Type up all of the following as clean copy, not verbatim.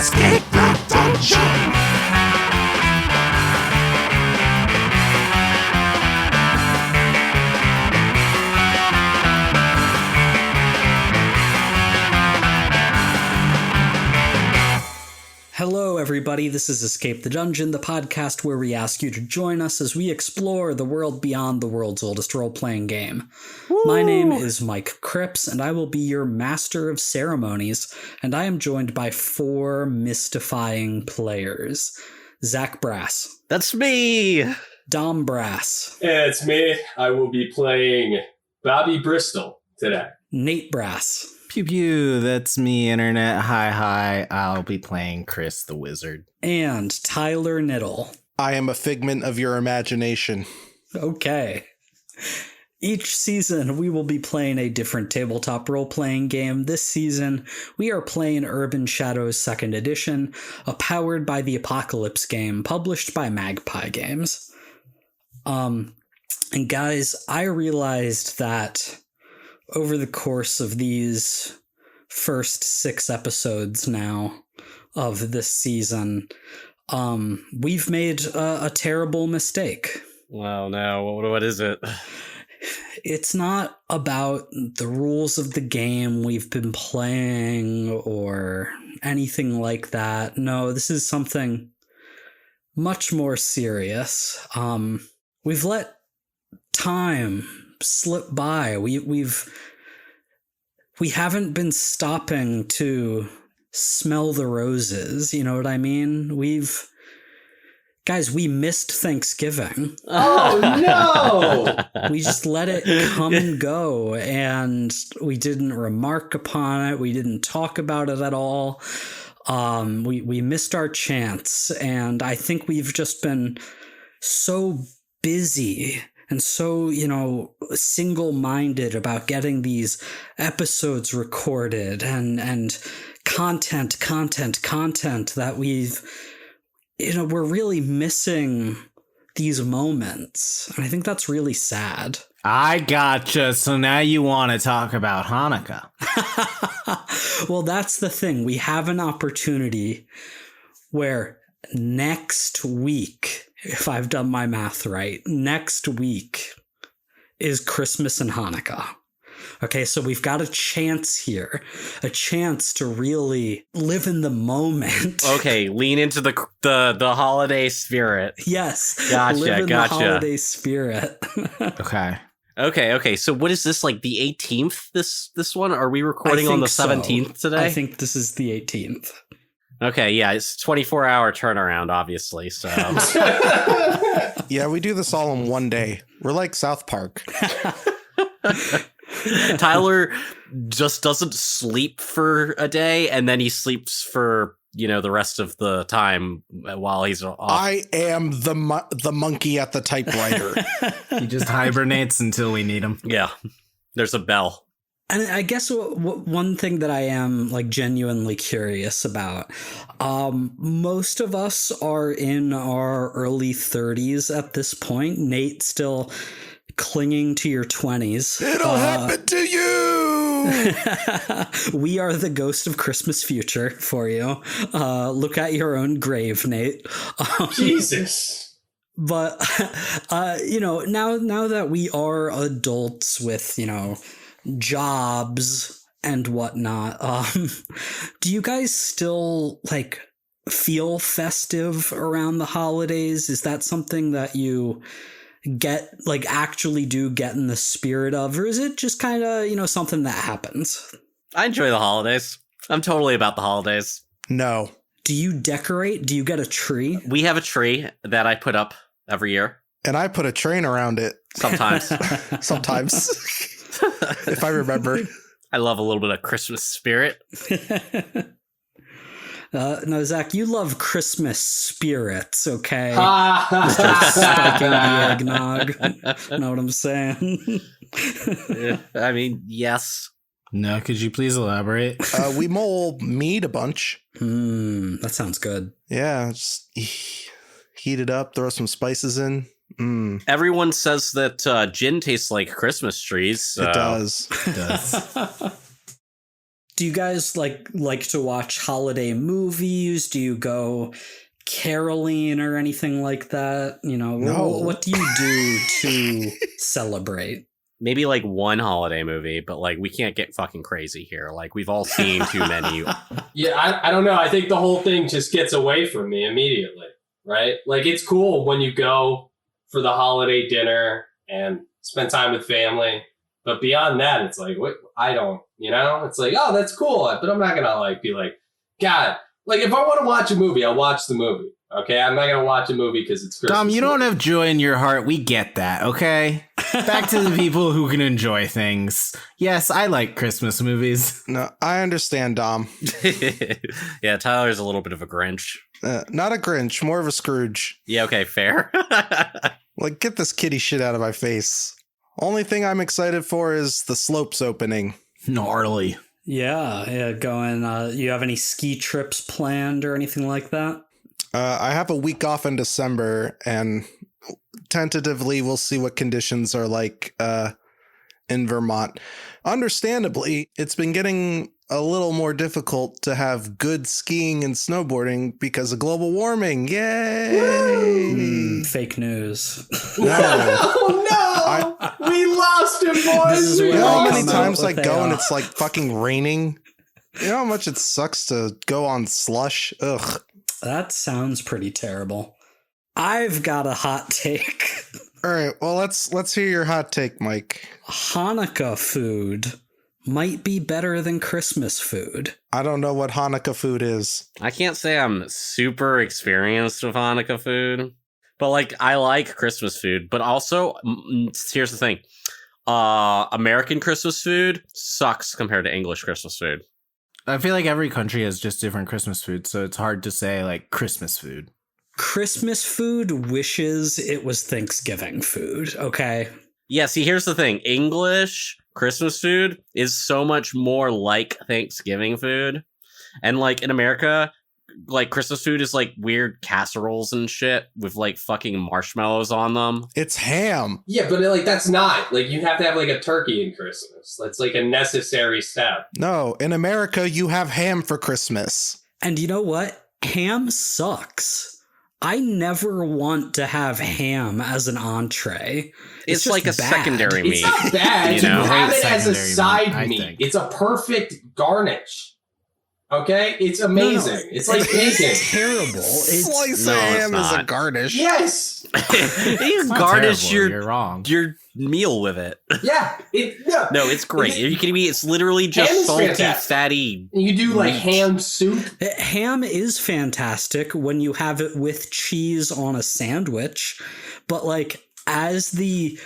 escape the dungeon. Hello, everybody. This is Escape the Dungeon, the podcast where we ask you to join us as we explore the world beyond the world's oldest role-playing game. Woo! My name is Mike Cripps, and I will be your master of ceremonies, and I am joined by 4 mystifying players. Zach Brass. That's me! Dom Brass. It's me. I will be playing Bobby Bristol today. Nate Brass. Pew pew, that's me, Internet. Hi, I'll be playing Chris the Wizard. And Tyler Knittle. I am a figment of your imagination. Okay. Each season, we will be playing a different tabletop role-playing game. This season, we are playing Urban Shadows 2nd Edition, a Powered by the Apocalypse game, published by Magpie Games. And guys, I realized that over the course of these first 6 episodes now of this season, we've made a terrible mistake. Well, no, what is it? It's not about the rules of the game we've been playing or anything like that. No, this is something much more serious. We've let time slip by. We haven't been stopping to smell the roses, you know what I mean? We missed Thanksgiving. Oh no! We just let it come and go, and we didn't remark upon it. We didn't talk about it at all. We missed our chance, and I think we've just been so busy and so, single-minded about getting these episodes recorded and content that we're really missing these moments. And I think that's really sad. I gotcha. So now you want to talk about Hanukkah. Well, that's the thing. We have an opportunity where next week, if I've done my math right, next week is Christmas and Hanukkah. Okay, so we've got a chance here, a chance to really live in the moment. Okay, lean into the holiday spirit. Yes, gotcha. The holiday spirit. Okay. So what is this, like the 18th? This one? Are we recording on the 17th today? I think this is the 18th. Okay, yeah, it's 24-hour turnaround, obviously, so... Yeah, we do this all in one day. We're like South Park. Tyler just doesn't sleep for a day, and then he sleeps for, the rest of the time while he's off. I am the monkey at the typewriter. He just hibernates until we need him. Yeah, there's a bell. And I guess one thing that I am genuinely curious about, most of us are in our early 30s at this point. Nate still clinging to your 20s. It'll happen to you! We are the ghost of Christmas future for you. Look at your own grave, Nate. Jesus. But, now that we are adults with, jobs and whatnot, do you guys still feel festive around the holidays? Is that something that you actually do get in the spirit of, or is it just kind of something that happens? I enjoy the holidays. I'm totally about the holidays. No. Do you decorate? Do you get a tree? We have a tree that I put up every year, and I put a train around it sometimes. If I remember. I love a little bit of Christmas spirit. No, Zach, you love Christmas spirits, okay? Spiking the eggnog. Know what I'm saying? I mean, yes. No, could you please elaborate? We mull meat a bunch. That sounds good. Yeah, just heat it up, throw some spices in. Everyone says that gin tastes like Christmas trees. So. It does. It does. Do you guys like to watch holiday movies? Do you go caroling or anything like that? You know, No. what do you do to celebrate? Maybe like one holiday movie, but like we can't get fucking crazy here. Like we've all seen too many. Yeah, I don't know. I think the whole thing just gets away from me immediately, right? Like, it's cool when you go for the holiday dinner and spend time with family. But beyond that, it's like, what? I don't, It's like, oh, that's cool. But I'm not going to like be like, God, like if I want to watch a movie, I'll watch the movie. Okay? I'm not going to watch a movie because it's Christmas. Dom, you don't movie. have joy in your heart. We get that, okay? Back to the people who can enjoy things. Yes, I like Christmas movies. No, I understand, Dom. Yeah, Tyler's a little bit of a Grinch. Not a Grinch, more of a Scrooge. Yeah, okay, fair. Like, get this kitty shit out of my face. Only thing I'm excited for is the slopes opening. Gnarly. Yeah, going. You have any ski trips planned or anything like that? I have a week off in December, and tentatively we'll see what conditions are like in Vermont. Understandably, it's been getting a little more difficult to have good skiing and snowboarding because of global warming. Yay! Fake news. No. Oh no! We lost him, boys. This is We where You know how I lost many come him. out times I with go and a, it's like fucking raining? You know how much it sucks to go on slush? Ugh. That sounds pretty terrible. I've got a hot take. All right, well let's hear your hot take, Mike. Hanukkah food might be better than Christmas food. I don't know what Hanukkah food is. I can't say I'm super experienced with Hanukkah food, but like I like Christmas food. But also, here's the thing: American Christmas food sucks compared to English Christmas food. I feel like every country has just different Christmas food, so it's hard to say like Christmas food. Christmas food wishes it was Thanksgiving food, okay? Yeah, see, here's the thing: English Christmas food is so much more like Thanksgiving food, and like in America, like Christmas food is like weird casseroles and shit with like fucking marshmallows on them. It's ham. Yeah, but like that's not like you have to have like a turkey in Christmas. That's like a necessary step. No, in America you have ham for Christmas. And you know what? Ham sucks. I never want to have ham as an entree. It's just like a bad. secondary meat. It's not bad. You You, know? have it Great as a secondary side meat, I meat. think. It's a perfect garnish. Okay? It's amazing. It's like bacon. It's terrible. It's Slice No, of it's ham is a not. garnish. Yes. You It's not garnish terrible, you're wrong. your meal with it. Yeah. No, it's great. Are you kidding me? It's literally Ham just is salty, fantastic. fatty. You do like Meat. ham soup. Ham is fantastic when you have it with cheese on a sandwich, but like as the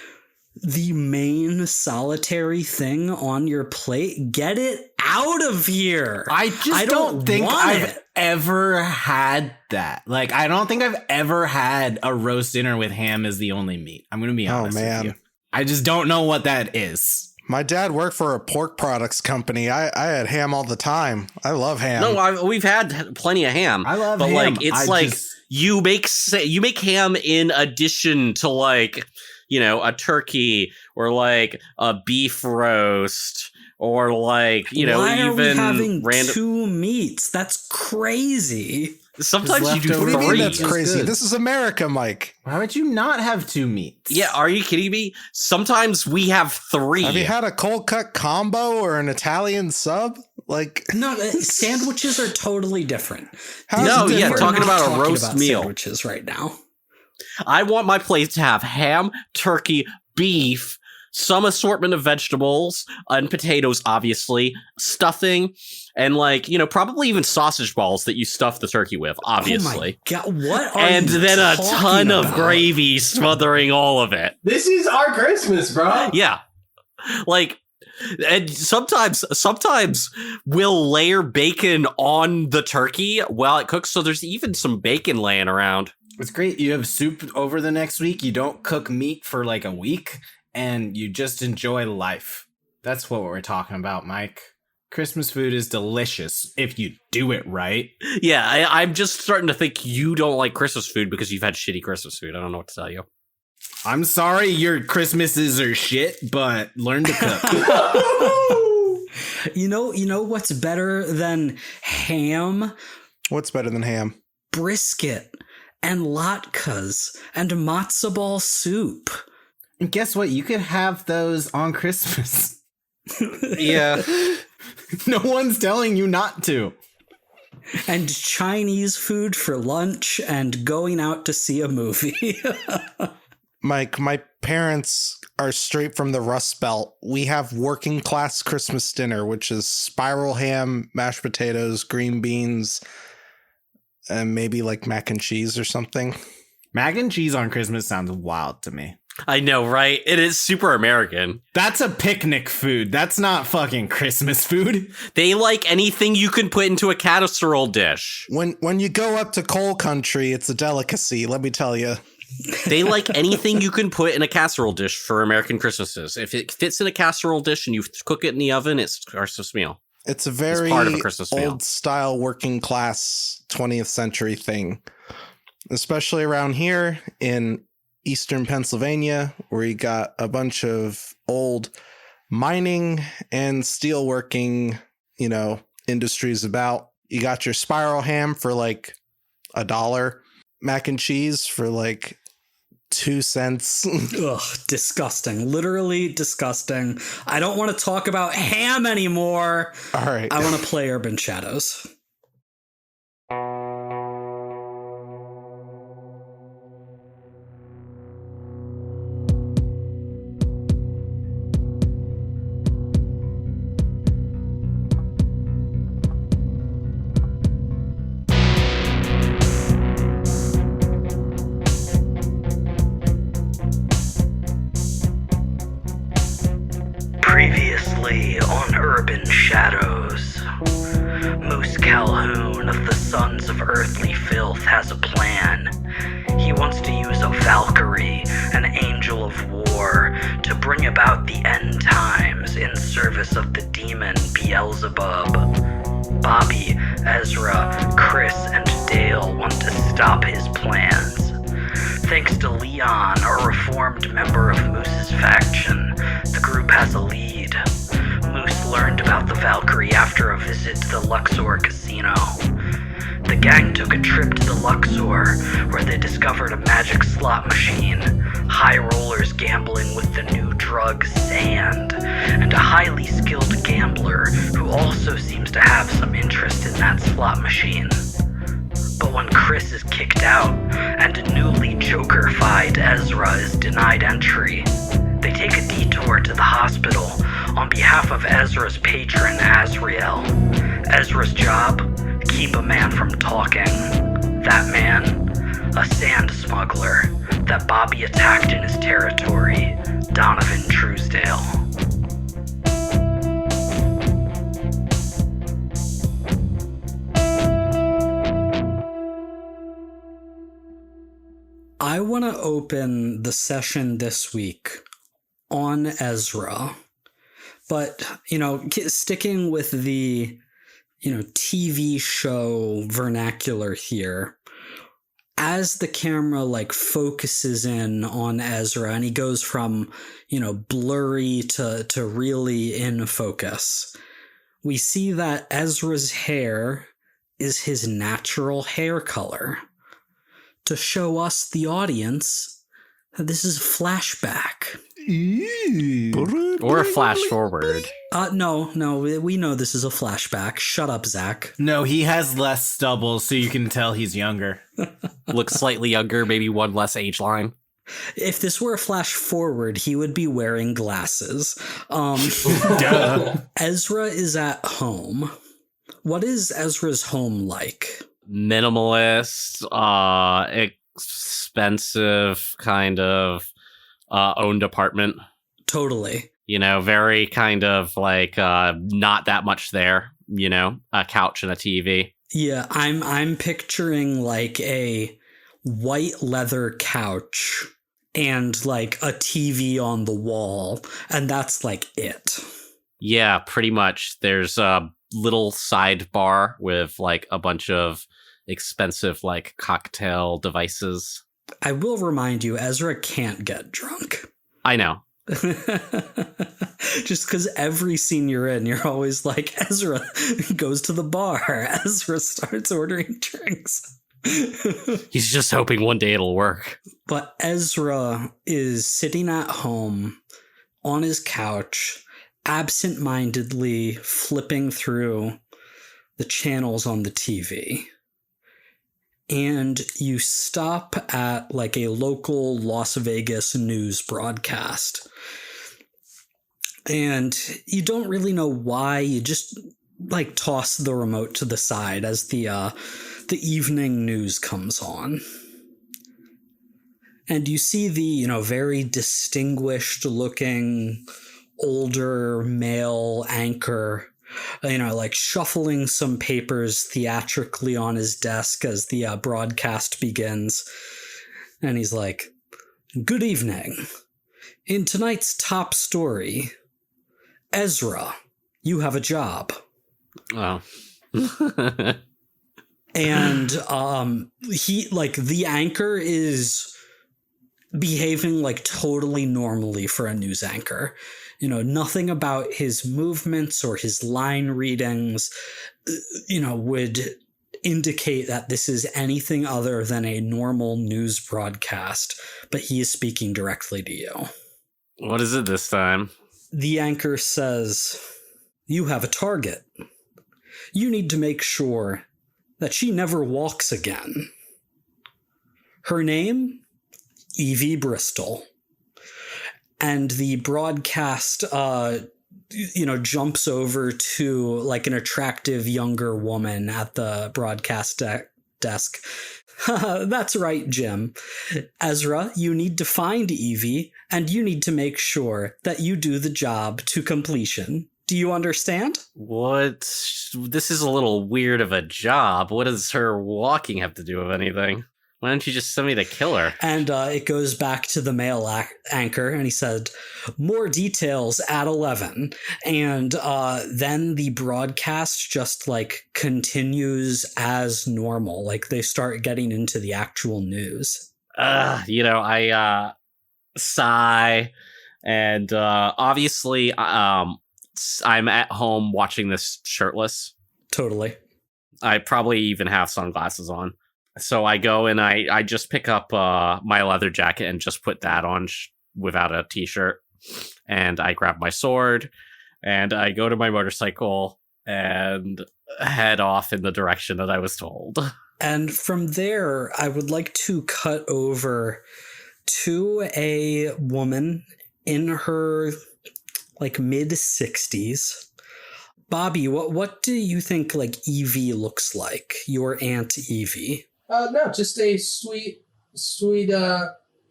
main solitary thing on your plate, get it out of here. I just I don't think want I've it. ever had that. Like, I don't think I've ever had a roast dinner with ham as the only meat. I'm going to be Oh, honest man. with you. I just don't know what that is. My dad worked for a pork products company. I had ham all the time. I love ham. No, we've had plenty of ham. I love but ham. like it's I like just- you make ham in addition to like a turkey or like a beef roast or like Why are we even having random. two meats? That's crazy. Sometimes you do leftover What do you mean three. that's It's crazy? good. This is America, Mike. Why would you not have two meats? Yeah, are you kidding me? Sometimes we have three. Have you had a cold cut combo or an Italian sub? Like, No, sandwiches are totally different. how's No, it yeah, different? talking We're not about a talking roast about meal. Sandwiches right now. I want my plate to have ham, turkey, beef, some assortment of vegetables and potatoes, obviously, stuffing, and probably even sausage balls that you stuff the turkey with, obviously. Oh my god, what are And you then a talking ton of about? gravy smothering all of it. This is our Christmas, bro. Yeah. And sometimes we'll layer bacon on the turkey while it cooks, so there's even some bacon laying around. It's great. You have soup over the next week. You don't cook meat for like a week, and you just enjoy life. That's what we're talking about, Mike. Christmas food is delicious if you do it right. Yeah, I'm just starting to think you don't like Christmas food because you've had shitty Christmas food. I don't know what to tell you. I'm sorry your Christmases are shit, but learn to cook. You know what's better than ham? What's better than ham? Brisket and latkes and matzo ball soup. And guess what? You could have those on Christmas. Yeah. No one's telling you not to. And Chinese food for lunch and going out to see a movie. Mike, my parents are straight from the Rust Belt. We have working class Christmas dinner, which is spiral ham, mashed potatoes, green beans, and maybe like mac and cheese or something. Mac and cheese on Christmas sounds wild to me. I know, right? It is super American. That's a picnic food. That's not fucking Christmas food. They like anything you can put into a casserole dish. When you go up to coal country, it's a delicacy, let me tell you. They like anything you can put in a casserole dish for American Christmases. If it fits in a casserole dish and you cook it in the oven, it's a Christmas meal. It's a very part of a Christmas meal. old style working class 20th century thing, especially around here in Eastern Pennsylvania, where you got a bunch of old mining and steelworking, industries about. You got your spiral ham for like $1, mac and cheese for like 2 cents. Ugh, disgusting. Literally disgusting. I don't want to talk about ham anymore. All right. I want to play Urban Shadows. Previously on Urban Shadows, Moose Calhoun of the Sons of Earthly Filth has a plan. He wants to use a Valkyrie, an angel of war, to bring about the end times in service of the demon Beelzebub. Bobby, Ezra, Chris, and Dale want to stop his plans. Thanks to Leon, a reformed member of Moose's faction, the group has a lead. Moose learned about the Valkyrie after a visit to the Luxor casino. The gang took a trip to the Luxor, where they discovered a magic slot machine, high rollers gambling with the new drug sand, and a highly skilled gambler who also seems to have some interest in that slot machine. But when Chris is kicked out, and a newly Joker-fied Ezra is denied entry, they take a detour to the hospital on behalf of Ezra's patron, Azrael. Ezra's job? Keep a man from talking. That man? A sand smuggler that Bobby attacked in his territory, Donovan Truesdale. I want to open the session this week on Ezra, but, sticking with the, TV show vernacular here, as the camera focuses in on Ezra and he goes from, blurry to really in focus, we see that Ezra's hair is his natural hair color, to show us, the audience, that this is a flashback. Or a flash forward. No, we know this is a flashback. Shut up, Zach. No, he has less stubble, so you can tell he's younger. Looks slightly younger, maybe one less age line. If this were a flash forward, he would be wearing glasses. Duh. Ezra is at home. What is Ezra's home like? Minimalist, expensive, kind of owned apartment. Totally. Very kind of not that much there, a couch and a TV. Yeah, I'm picturing a white leather couch and a TV on the wall, and that's it. Yeah, pretty much. There's a little sidebar with a bunch of expensive cocktail devices. I will remind you, Ezra can't get drunk. I know. Just because every scene you're in, you're always like, Ezra goes to the bar. Ezra starts ordering drinks. He's just hoping one day it'll work. But Ezra is sitting at home on his couch, absent-mindedly flipping through the channels on the TV. And you stop at like a local Las Vegas news broadcast. And you don't really know why. You just like toss the remote to the side as the evening news comes on. And you see the, very distinguished looking older male anchor, like shuffling some papers theatrically on his desk as the broadcast begins. And he's like, "Good evening. In tonight's top story, Ezra, you have a job." Oh. And he, like, the anchor is behaving like totally normally for a news anchor. Nothing about his movements or his line readings, would indicate that this is anything other than a normal news broadcast, but he is speaking directly to you. What is it this time? The anchor says, "You have a target. You need to make sure that she never walks again. Her name? Evie Bristol." And the broadcast, jumps over to like an attractive younger woman at the broadcast desk. "That's right, Jim. Ezra, you need to find Evie, and you need to make sure that you do the job to completion. Do you understand?" What? This is a little weird of a job. What does her walking have to do with anything? Why don't you just send me to kill her? And it goes back to the male anchor, and he said, "More details at 11. And then the broadcast just like continues as normal. Like they start getting into the actual news. I sigh, and obviously, I'm at home watching this shirtless. Totally. I probably even have sunglasses on. So I go and I just pick up my leather jacket and just put that on without a t-shirt. And I grab my sword and I go to my motorcycle and head off in the direction that I was told. And from there, I would like to cut over to a woman in her like mid-60s. Bobby, what do you think like Evie looks like? Your Aunt Evie? No, just a sweet,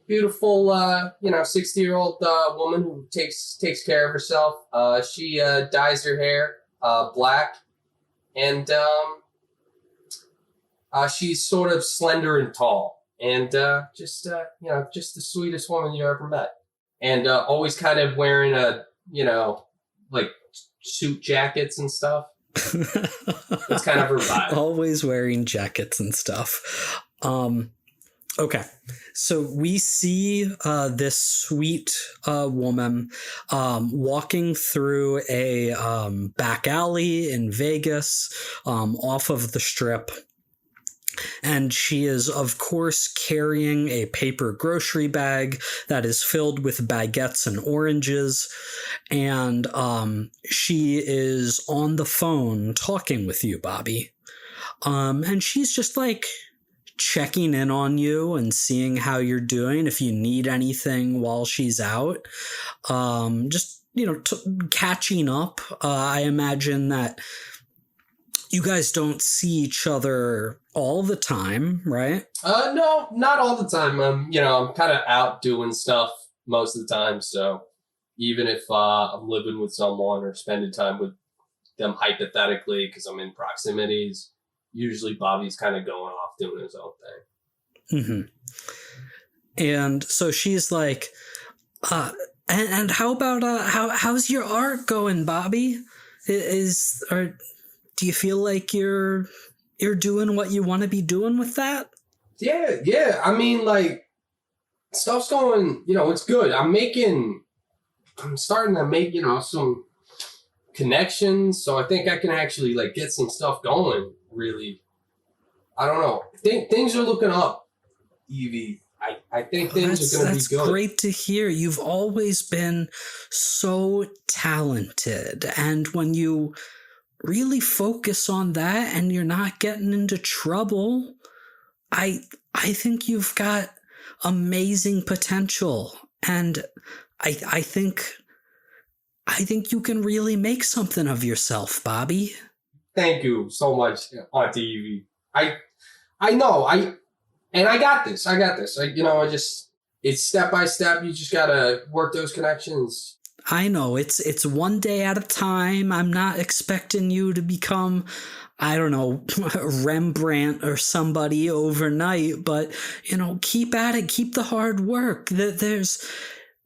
beautiful, 60-year-old woman who takes care of herself. She dyes her hair black, and she's sort of slender and tall, and just the sweetest woman you ever met, and always kind of wearing like suit jackets and stuff. It's kind of her vibe. Always wearing jackets and stuff. Okay, so we see this sweet woman walking through a back alley in Vegas, off of the Strip. And she is, of course, carrying a paper grocery bag that is filled with baguettes and oranges. And she is on the phone talking with you, Bobby. And she's just like checking in on you and seeing how you're doing, if you need anything while she's out. Just, catching up. I imagine that you guys don't see each other all the time, right? No, not all the time. I'm kind of out doing stuff most of the time. So even if I'm living with someone or spending time with them hypothetically, because I'm in proximities, usually Bobby's kind of going off doing his own thing. Mm-hmm. And so she's like, and how about how's your art going, Bobby? Do you feel like you're doing what you want to be doing with that? Yeah. I mean, like, stuff's going, it's good. I'm making I'm starting to make, some connections. So I think I can actually like get some stuff going. Really, I don't know. I think things are looking up, Evie. I think things are going to be That's good. great to hear. You've always been so talented. And when you really focus on that and you're not getting into trouble, I think you've got amazing potential. And I think you can really make something of yourself, Bobby. Thank you so much, Auntie Evie. I know. And I got this. It's step by step. You just gotta work those connections. I know, it's one day at a time. I'm not expecting you to become, I don't know, Rembrandt or somebody overnight, but, keep at it, keep the hard work.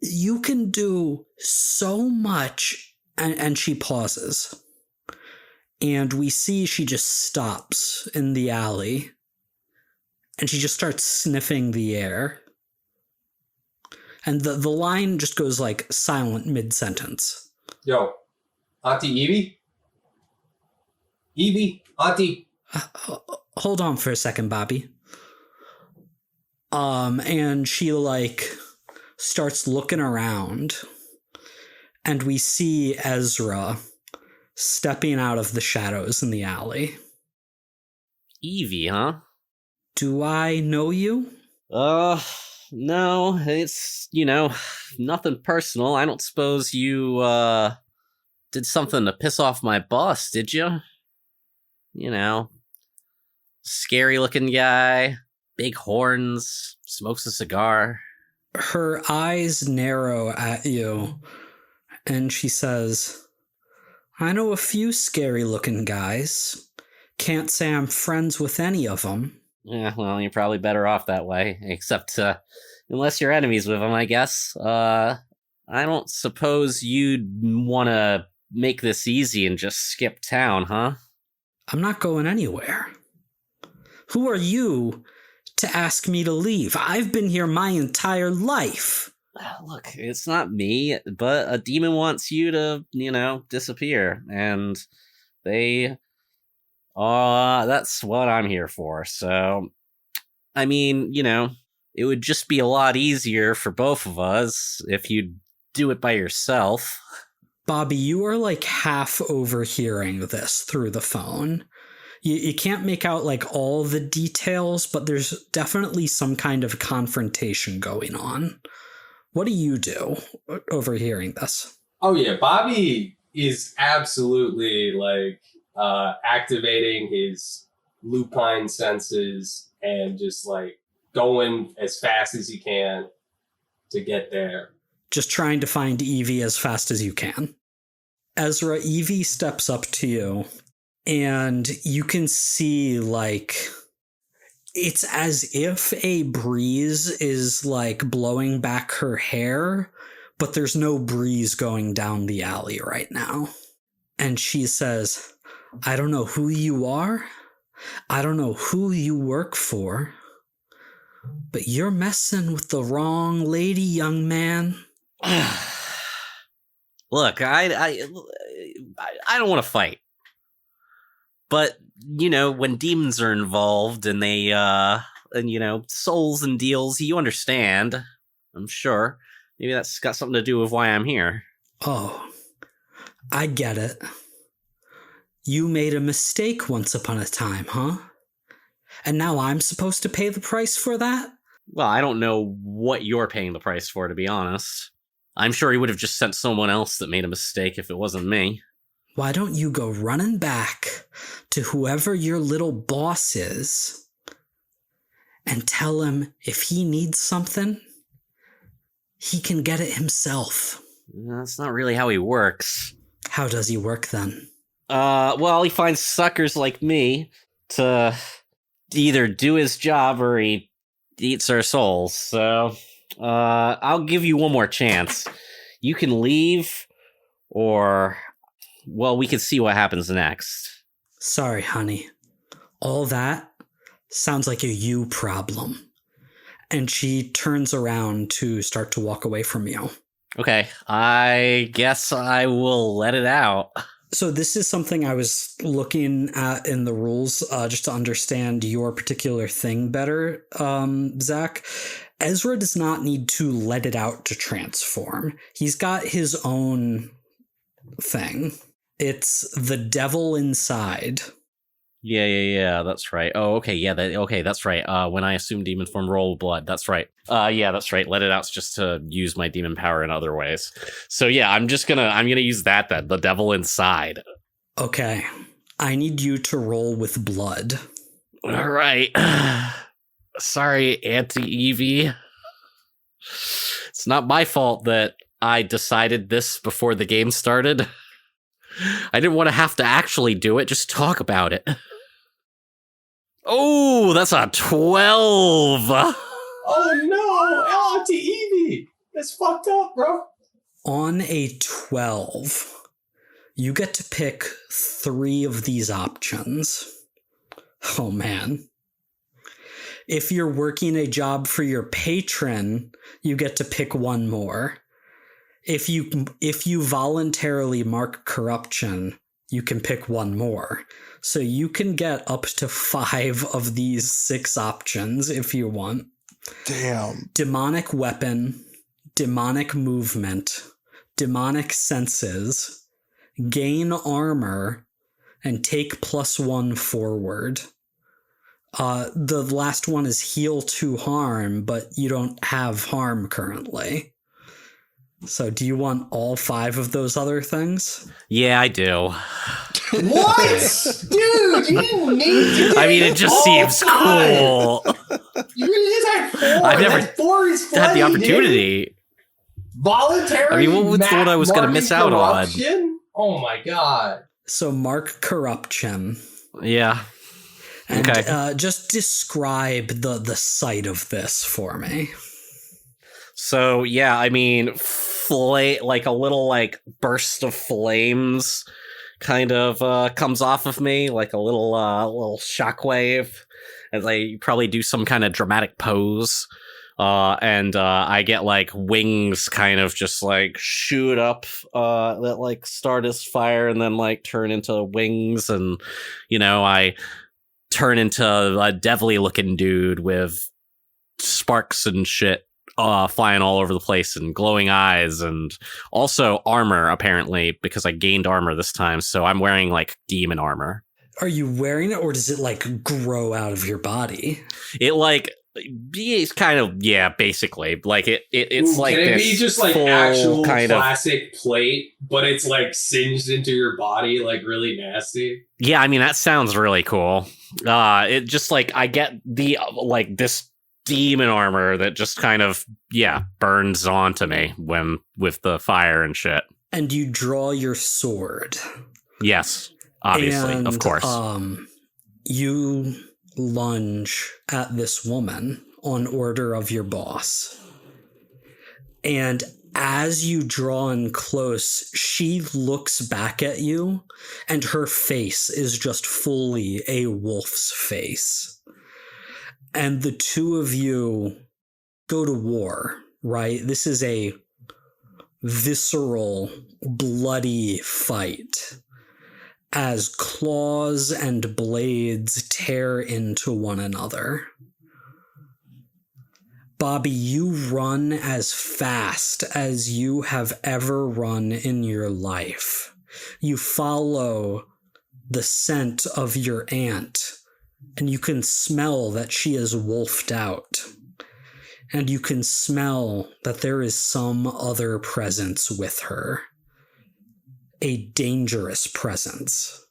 You can do so much. And she pauses. And we see she just stops in the alley. And she just starts sniffing the air. And the line just goes like silent mid-sentence. Yo, Auntie Evie? Evie? Auntie? Hold on for a second, Bobby. And she starts looking around. And we see Ezra stepping out of the shadows in the alley. Evie, huh? Do I know you? No, it's, nothing personal. I don't suppose you, did something to piss off my boss, did you? Scary looking guy, big horns, smokes a cigar. Her eyes narrow at you, and she says, I know a few scary looking guys. Can't say I'm friends with any of them. Yeah, well, you're probably better off that way, except, unless you're enemies with them, I guess. I don't suppose you'd want to make this easy and just skip town, huh? I'm not going anywhere. Who are you to ask me to leave? I've been here my entire life. Look, it's not me, but a demon wants you to, disappear, and that's what I'm here for. So, I mean, it would just be a lot easier for both of us if you'd do it by yourself. Bobby, you are half overhearing this through the phone. You can't make out all the details, but there's definitely some kind of confrontation going on. What do you do overhearing this? Oh yeah, Bobby is absolutely activating his lupine senses and just going as fast as he can to get there. Just trying to find Evie as fast as you can. Ezra, Evie steps up to you, and you can see it's as if a breeze is blowing back her hair, but there's no breeze going down the alley right now. And she says, I don't know who you are. I don't know who you work for, but you're messing with the wrong lady, young man. Look, I don't want to fight. But, when demons are involved and they, souls and deals, you understand. I'm sure. Maybe that's got something to do with why I'm here. Oh, I get it. You made a mistake once upon a time, huh? And now I'm supposed to pay the price for that? Well, I don't know what you're paying the price for, to be honest. I'm sure he would have just sent someone else that made a mistake if it wasn't me. Why don't you go running back to whoever your little boss is and tell him if he needs something, he can get it himself. That's not really how he works. How does he work then? Well, he finds suckers like me to either do his job or he eats our souls. So, I'll give you one more chance. You can leave, or, well, we can see what happens next. Sorry, honey. All that sounds like a you problem. And she turns around to start to walk away from you. Okay, I guess I will let it out. So this is something I was looking at in the rules just to understand your particular thing better, Zach. Ezra does not need to let it out to transform. He's got his own thing. It's the devil inside. Yeah, that's right. Oh, okay, yeah, that's right. When I assume demon form, roll blood, that's right. Yeah, that's right. Let it out's just to use my demon power in other ways. So yeah, I'm gonna use that then, the devil inside. Okay. I need you to roll with blood. All right. Sorry, Auntie Evie. It's not my fault that I decided this before the game started. I didn't want to have to actually do it, just talk about it. Oh, that's a 12. Oh no, Auntie Evie. That's fucked up, bro. On a 12, you get to pick 3 of these options. Oh man. If you're working a job for your patron, you get to pick 1 more. If you voluntarily mark corruption, you can pick 1 more. So you can get up to 5 of these 6 options if you want. Damn. Demonic weapon, demonic movement, demonic senses, gain armor, and take +1 forward. The last one is heal 2 harm, but you don't have harm currently. So do you want all 5 of those other things? Yeah, I do. What? Dude, you didn't need to. I mean, it just seems cool. You really just had 4. I've never That 4 is plenty, Had the opportunity. Dude. Voluntary. I mean, what was the one I was going to miss out on? Oh my god. So mark corruption. Yeah. And Okay. just describe the sight of this for me. So yeah, I mean, like a little like burst of flames kind of comes off of me, like a little shockwave, as I probably do some kind of dramatic pose. And I get like wings kind of just like shoot up that like start as fire and then like turn into wings, and I turn into a devilly looking dude with sparks and shit flying all over the place and glowing eyes, and also armor apparently, because I gained armor this time, so I'm wearing like demon armor. Are you wearing it, or does it like grow out of your body? It like it's kind of, yeah, basically like it's Ooh, like can it this be just like full actual kind of plastic plate, but it's like singed into your body, like really nasty? Yeah, I mean that sounds really cool. It just like I get the like this demon armor that just kind of burns onto me when with the fire and shit. And you draw your sword. Yes, obviously, and, of course. You lunge at this woman on order of your boss. And as you draw in close, she looks back at you, and her face is just fully a wolf's face. And the two of you go to war, right? This is a visceral, bloody fight as claws and blades tear into one another. Bobby, you run as fast as you have ever run in your life. You follow the scent of your aunt, and you can smell that she is wolfed out. And you can smell that there is some other presence with her. A dangerous presence.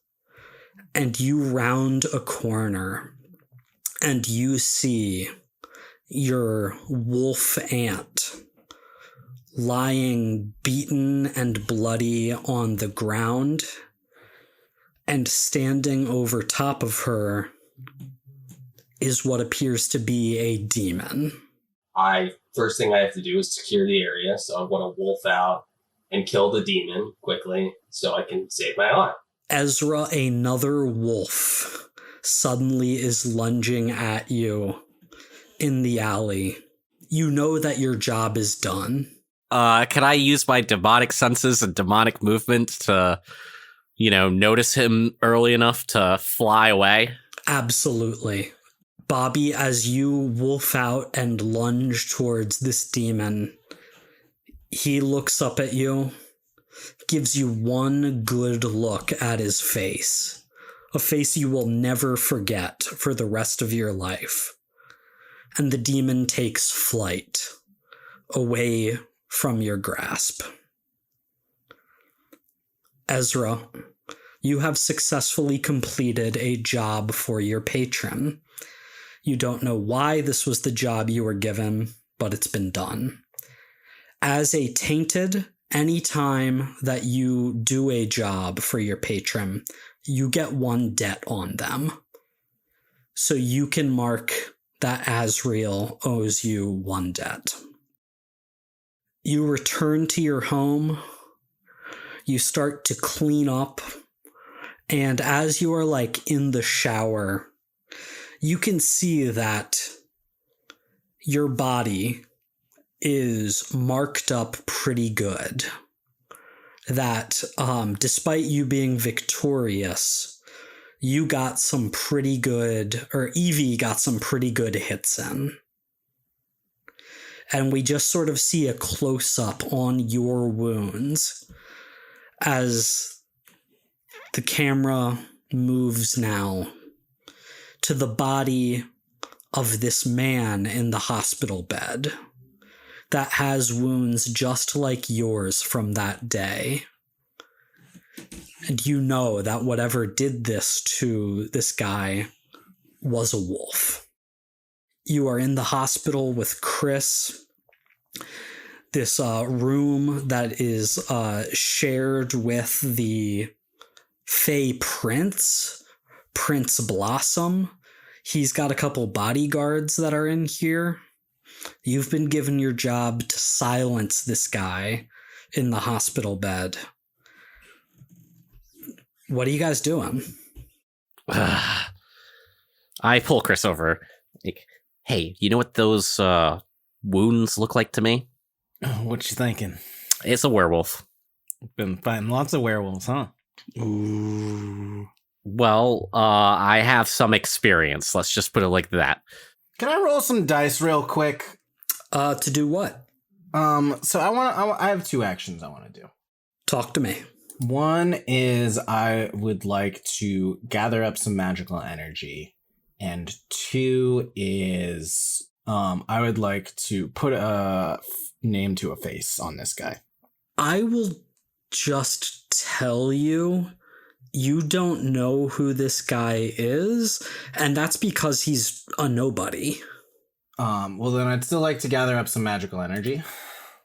And you round a corner, and you see your wolf aunt lying beaten and bloody on the ground, and standing over top of her is what appears to be a demon. First thing I have to do is secure the area, so I want to wolf out and kill the demon quickly so I can save my life. Ezra, another wolf, suddenly is lunging at you in the alley. You know that your job is done. Can I use my demonic senses and demonic movement to, notice him early enough to fly away? Absolutely. Bobby, as you wolf out and lunge towards this demon, he looks up at you, gives you one good look at his face, a face you will never forget for the rest of your life. And the demon takes flight away from your grasp. Ezra, you have successfully completed a job for your patron. You don't know why this was the job you were given, but it's been done. As a tainted, anytime that you do a job for your patron, you get one debt on them. So you can mark that Azrael owes you one debt. You return to your home. You start to clean up. And as you are in the shower, you can see that your body is marked up pretty good. That despite you being victorious, you got some pretty good, or Evie got some pretty good hits in. And we just sort of see a close-up on your wounds as the camera moves now to the body of this man in the hospital bed that has wounds just like yours from that day. And you know that whatever did this to this guy was a wolf. You are in the hospital with Chris. This room that is shared with the Fey Prince, Prince Blossom. He's got a couple bodyguards that are in here. You've been given your job to silence this guy in the hospital bed. What are you guys doing? I pull Chris over. Hey, you know what those wounds look like to me? What you thinking? It's a werewolf. Been fighting lots of werewolves, huh? Ooh. Well, I have some experience. Let's just put it like that. Can I roll some dice real quick? To do what? So I have two actions I want to do. Talk to me. One is I would like to gather up some magical energy, and two is I would like to put a name to a face on this guy. I will just tell you, you don't know who this guy is, and that's because he's a nobody. Well, then I'd still like to gather up some magical energy.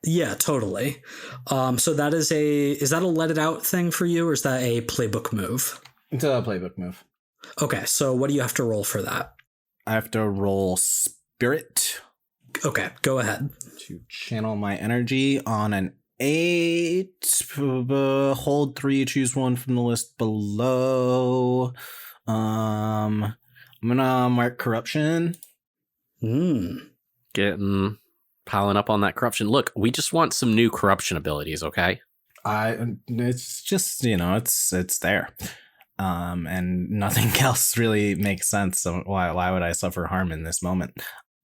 Yeah, totally. So that is that a let it out thing for you, or is that a playbook move? It's a playbook move. Okay, so what do you have to roll for that? I have to roll spirit. Okay, go ahead. To channel my energy on an 8. Hold 3, choose one from the list below. I'm gonna mark corruption. Getting piling up on that corruption. Look, we just want some new corruption abilities, okay? It's just, it's there. And nothing else really makes sense. So why would I suffer harm in this moment?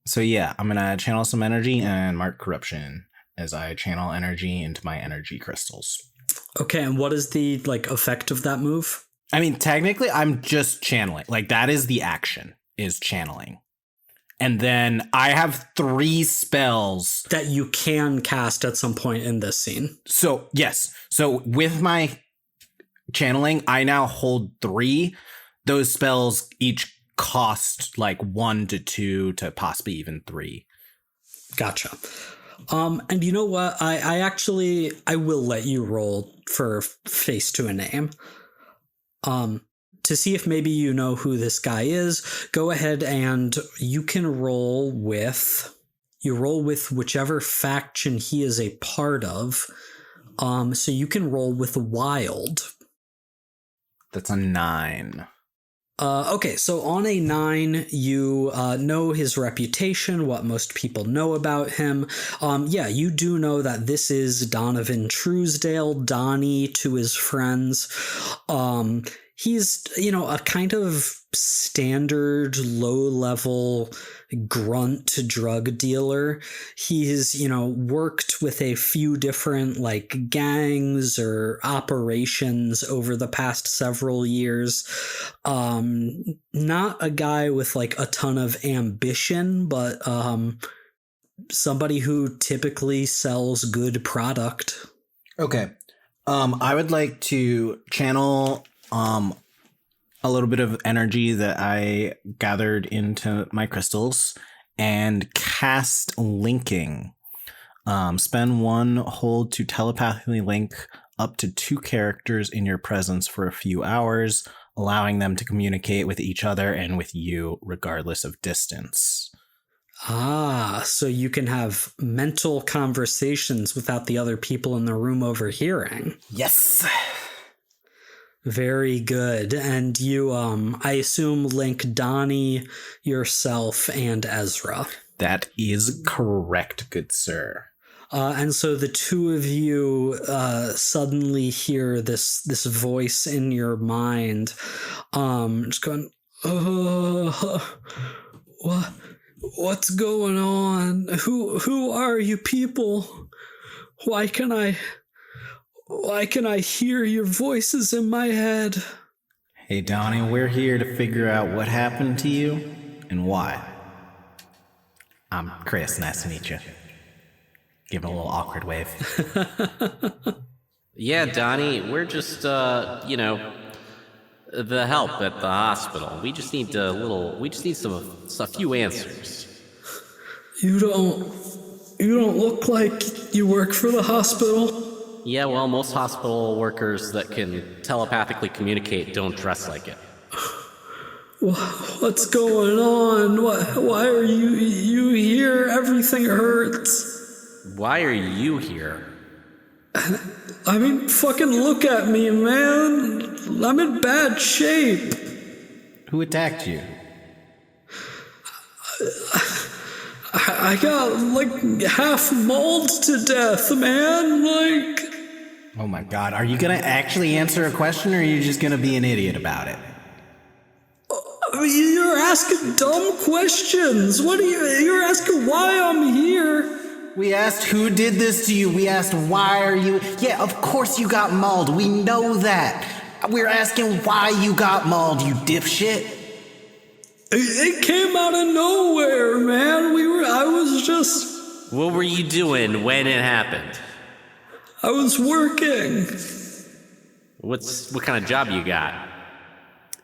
So yeah, I'm gonna channel some energy and mark corruption as I channel energy into my energy crystals. Okay, and what is the effect of that move? I mean, technically, I'm just channeling. That is the action, is channeling. And then I have 3 spells that you can cast at some point in this scene. So, yes. So with my channeling, I now hold 3. Those spells each cost 1 to 2 to possibly even 3. Gotcha. And you know what? I will let you roll for face to a name. To see if maybe you know who this guy is, go ahead and you can roll with whichever faction he is a part of. So you can roll with wild. That's a 9. Okay, so on a 9, you know his reputation, what most people know about him. Yeah, you do know that this is Donovan Truesdale, Donnie to his friends. He's, a kind of standard low-level grunt drug dealer. He's, worked with a few different gangs or operations over the past several years. Not a guy with a ton of ambition, but somebody who typically sells good product. Okay. I would like to channel a little bit of energy that I gathered into my crystals and cast linking. Spend 1 hold to telepathically link up to 2 characters in your presence for a few hours, allowing them to communicate with each other and with you regardless of distance. Ah, so you can have mental conversations without the other people in the room overhearing. Yes. Very good. And you, I assume, link Donnie, yourself, and Ezra. That is correct, good sir. And so the two of you suddenly hear this voice in your mind, just going, what's going on? Who are you people? Why can I hear your voices in my head? Hey, Donnie, we're here to figure out what happened to you and why. I'm Chris. Nice to meet you. Give him a little awkward wave. Yeah, Donnie, we're just, the help at the hospital. We just need a few answers. You don't look like you work for the hospital. Yeah, well, most hospital workers that can telepathically communicate don't dress like it. What's going on? Why are you here? Everything hurts. Why are you here? I mean, fucking look at me, man. I'm in bad shape. Who attacked you? I got, half mauled to death, man. Oh my god, are you gonna actually answer a question or are you just gonna be an idiot about it? I mean, you're asking dumb questions. You're asking why I'm here. We asked who did this to you. We asked why are you... Yeah, of course you got mauled. We know that. We're asking why you got mauled, you dipshit. It came out of nowhere, man. I was just... What were you doing when it happened? I was working. What kind of job you got?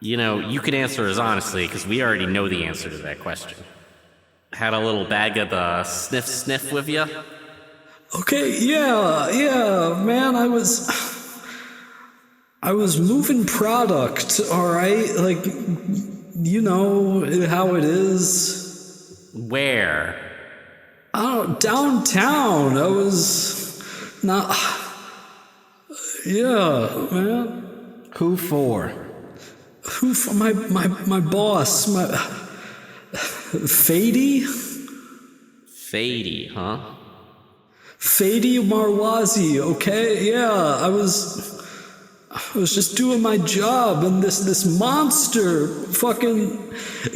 You can answer as honestly, because we already know the answer to that question. Had a little bag of the sniff with you? Okay, yeah, man, I was moving product, alright? You know how it is. Where? I don't know, downtown. I was not... Yeah, man. Who for? Who for? My boss, Fady? Fady, huh? Fady Marwazi, okay? Yeah, I was just doing my job, and this monster fucking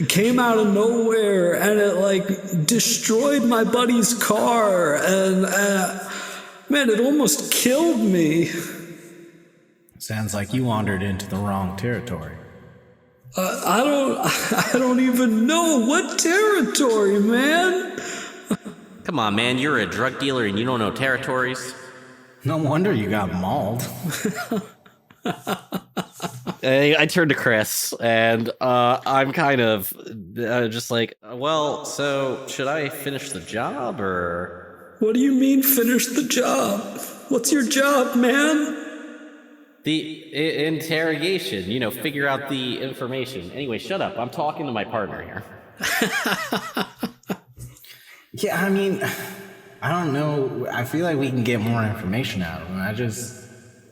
came out of nowhere, and it destroyed my buddy's car, and man, it almost killed me. Sounds like you wandered into the wrong territory. I don't even know what territory, man. Come on, man, you're a drug dealer and you don't know territories? No wonder you got mauled. I turned to Chris, and I'm kind of just like, well, so should I finish the job, or... What do you mean, finish the job? What's your job, man? The interrogation, figure out the information. Anyway, shut up. I'm talking to my partner here. Yeah, I mean, I don't know. I feel like we can get more information out of him.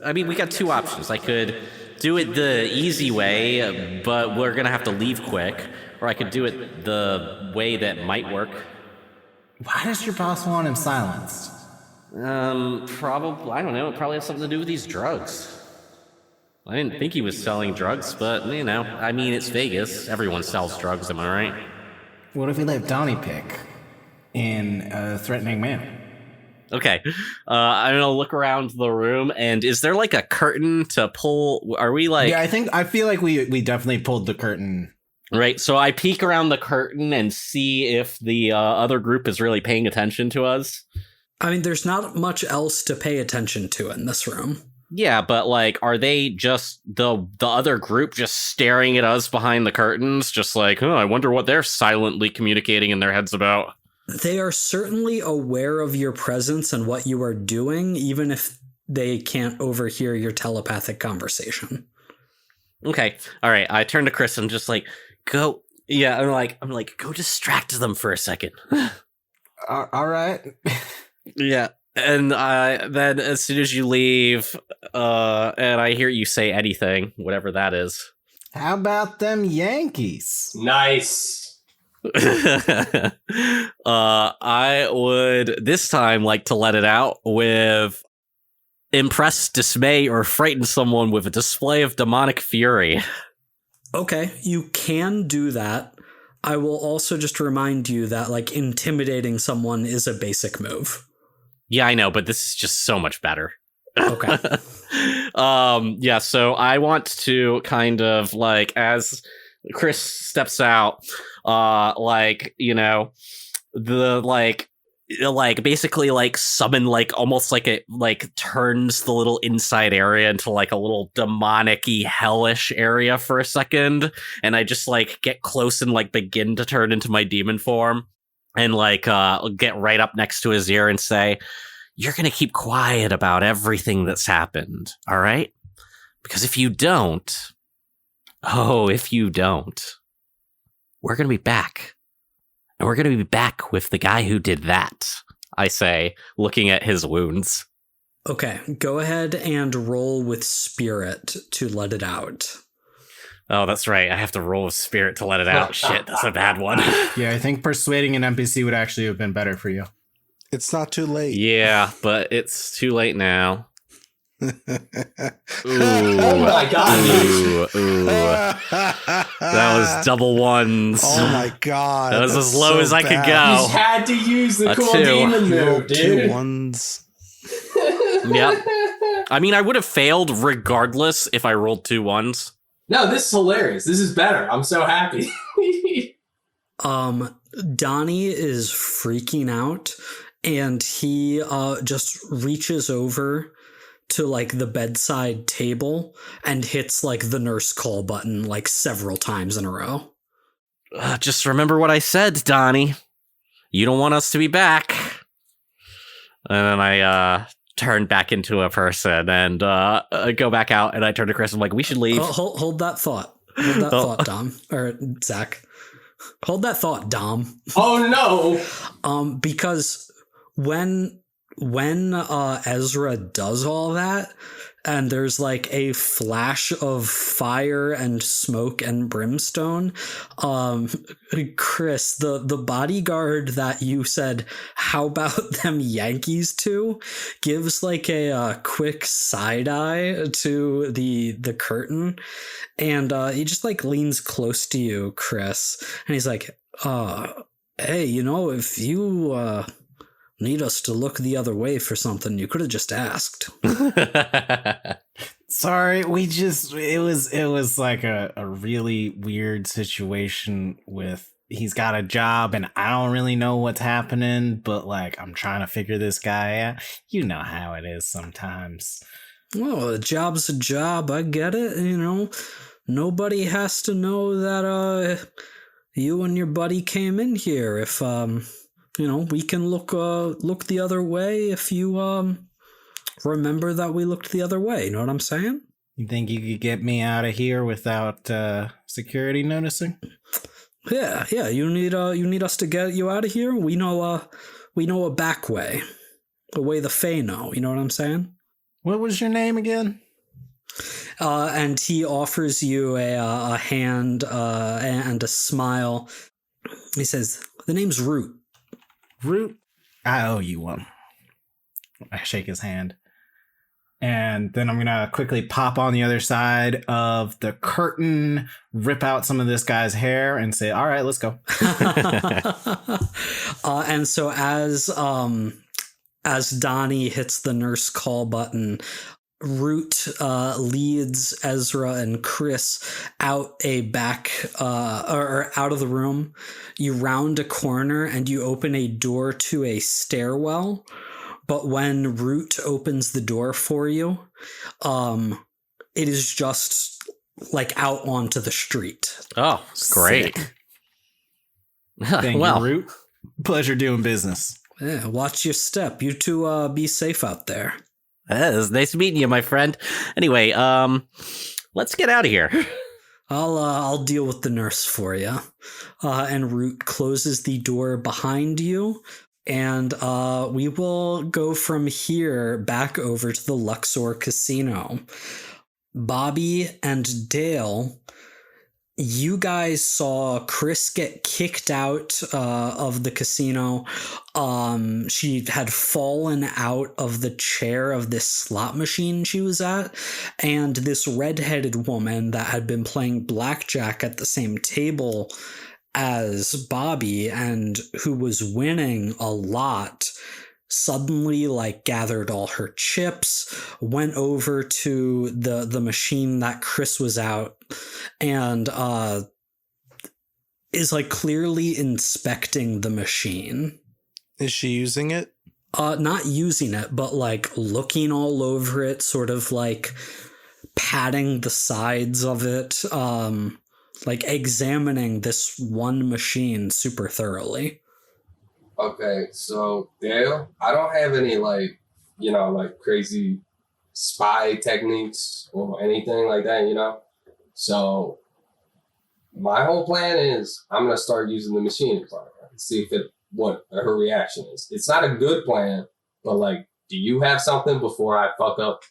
I mean, we got two options. I could do it the easy way, but we're gonna have to leave quick. Or I could do it the way that might work. Why does your boss want him silenced? Probably, I don't know, it probably has something to do with these drugs. I didn't think he was selling drugs, but, you know, I mean, it's Vegas. Everyone sells drugs, am I right? What if we let Donnie pick in a threatening manner? Okay, I'm gonna look around the room, and is there like a curtain to pull? Are we like... Yeah, I feel like we definitely pulled the curtain. Right, so I peek around the curtain and see if the other group is really paying attention to us. I mean, there's not much else to pay attention to in this room. Yeah, but like, are they just the other group just staring at us behind the curtains? Just like, oh, I wonder what they're silently communicating in their heads about. They are certainly aware of your presence and what you are doing, even if they can't overhear your telepathic conversation. Okay, all right. I turn to Chris and just like, go. Yeah, I'm like, go distract them for a second. All right. Yeah, and then as soon as you leave, and I hear you say anything, whatever that is. How about them Yankees? Nice. I would this time like to let it out with impress, dismay, or frighten someone with a display of demonic fury. Okay, you can do that. I will also just remind you that, like, intimidating someone is a basic move. Yeah, I know, but this is just so much better. Okay. Yeah, so I want to kind of like, as Chris steps out, like, you know, the like basically like summon like almost like it like turns the little inside area into like a little demonic-y hellish area for a second, and I just like get close and like begin to turn into my demon form and like get right up next to his ear and say, you're gonna keep quiet about everything that's happened, all right? Because if you don't, we're gonna be back. And we're going to be back with the guy who did that, I say, looking at his wounds. Okay, go ahead and roll with spirit to let it out. Oh, that's right. I have to roll with spirit to let it out. Shit, that's a bad one. Yeah, I think persuading an NPC would actually have been better for you. It's not too late. Yeah, but it's too late now. Ooh. Oh my god, Ooh. That was double ones. Oh my god. That was that's as low so as I could bad. go. you had to use the A cool two. demon move, Two dude. ones. Yep. I mean, I would have failed regardless if I rolled 2 ones. No, this is hilarious. This is better. I'm so happy. Donnie is freaking out, and he just reaches over to like the bedside table and hits like the nurse call button like several times in a row. Just remember what I said, Donnie. You don't want us to be back. And then I turn back into a person and go back out, and I turn to Chris and I'm like, we should leave. Hold that thought. Hold that thought, Dom. Or Zach. Hold that thought, Dom. Oh no. Because when Ezra does all that, and there's like a flash of fire and smoke and brimstone, Chris, the bodyguard that you said, how about them Yankees to, gives like a quick side eye to the curtain, and he just like leans close to you, Chris, and he's like, hey, you know, if you need us to look the other way for something, you could have just asked. Sorry, it was like a really weird situation with, he's got a job and I don't really know what's happening, but like I'm trying to figure this guy out. You know how it is sometimes. Well, a job's a job, I get it, you know. Nobody has to know that you and your buddy came in here. If you know, we can look the other way if you remember that we looked the other way. You know what I'm saying? You think you could get me out of here without security noticing? Yeah. You need us to get you out of here. We know a back way, a way the Fae know. You know what I'm saying? What was your name again? And he offers you a hand and a smile. He says, "The name's Root." Root, I owe you one. I shake his hand. And then I'm going to quickly pop on the other side of the curtain, rip out some of this guy's hair, and say, all right, let's go. And so as Donnie hits the nurse call button, Root leads Ezra and Chris out a back or out of the room. You round a corner and you open a door to a stairwell. But when Root opens the door for you, it is just like out onto the street. Oh, great. Thank you, Root. Pleasure doing business. Yeah, watch your step. You two be safe out there. It was nice meeting you, my friend. Anyway, let's get out of here. I'll deal with the nurse for you. And Root closes the door behind you. And we will go from here back over to the Luxor Casino. Bobby and Dale, you guys saw Chris get kicked out of the casino. She had fallen out of the chair of this slot machine she was at. And this redheaded woman that had been playing blackjack at the same table as Bobby and who was winning a lot suddenly like gathered all her chips, went over to the machine that Chris was out, and is like clearly inspecting the machine. Is she using it? Not using it, but like looking all over it, sort of like patting the sides of it, like examining this one machine super thoroughly. Okay, so Dale, I don't have any like crazy spy techniques or anything like that, So my whole plan is I'm gonna start using the machine in front of her and see what her reaction is. It's not a good plan, but like, do you have something before I fuck up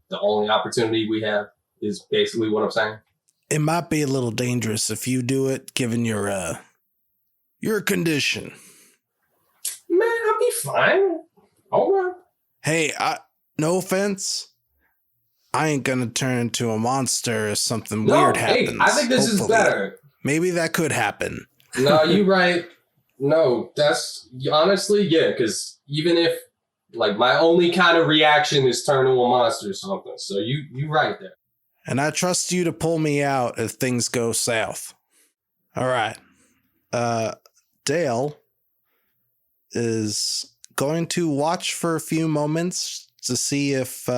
the only opportunity we have? Is basically what I'm saying. It might be a little dangerous if you do it, given your condition. Man, I'll be fine. All right. Hey, no offense. I ain't gonna turn into a monster if something weird happens. Hey, I think this is better. Maybe that could happen. No, you right. No, that's honestly, yeah, because even if like my only kind of reaction is turn to a monster or something. So you right there. And I trust you to pull me out if things go south. All right. Dale is going to watch for a few moments to see if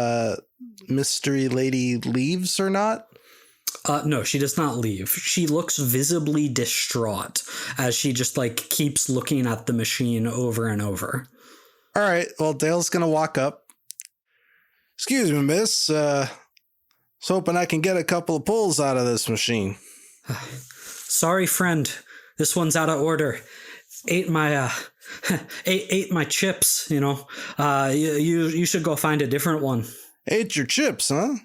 Mystery Lady leaves or not. No, she does not leave. She looks visibly distraught as she just like keeps looking at the machine over and over. All right. Well, Dale's going to walk up. Excuse me, miss. Was hoping I can get a couple of pulls out of this machine. Sorry, friend. This one's out of order. Ate my chips, You should go find a different one. Ate your chips, huh?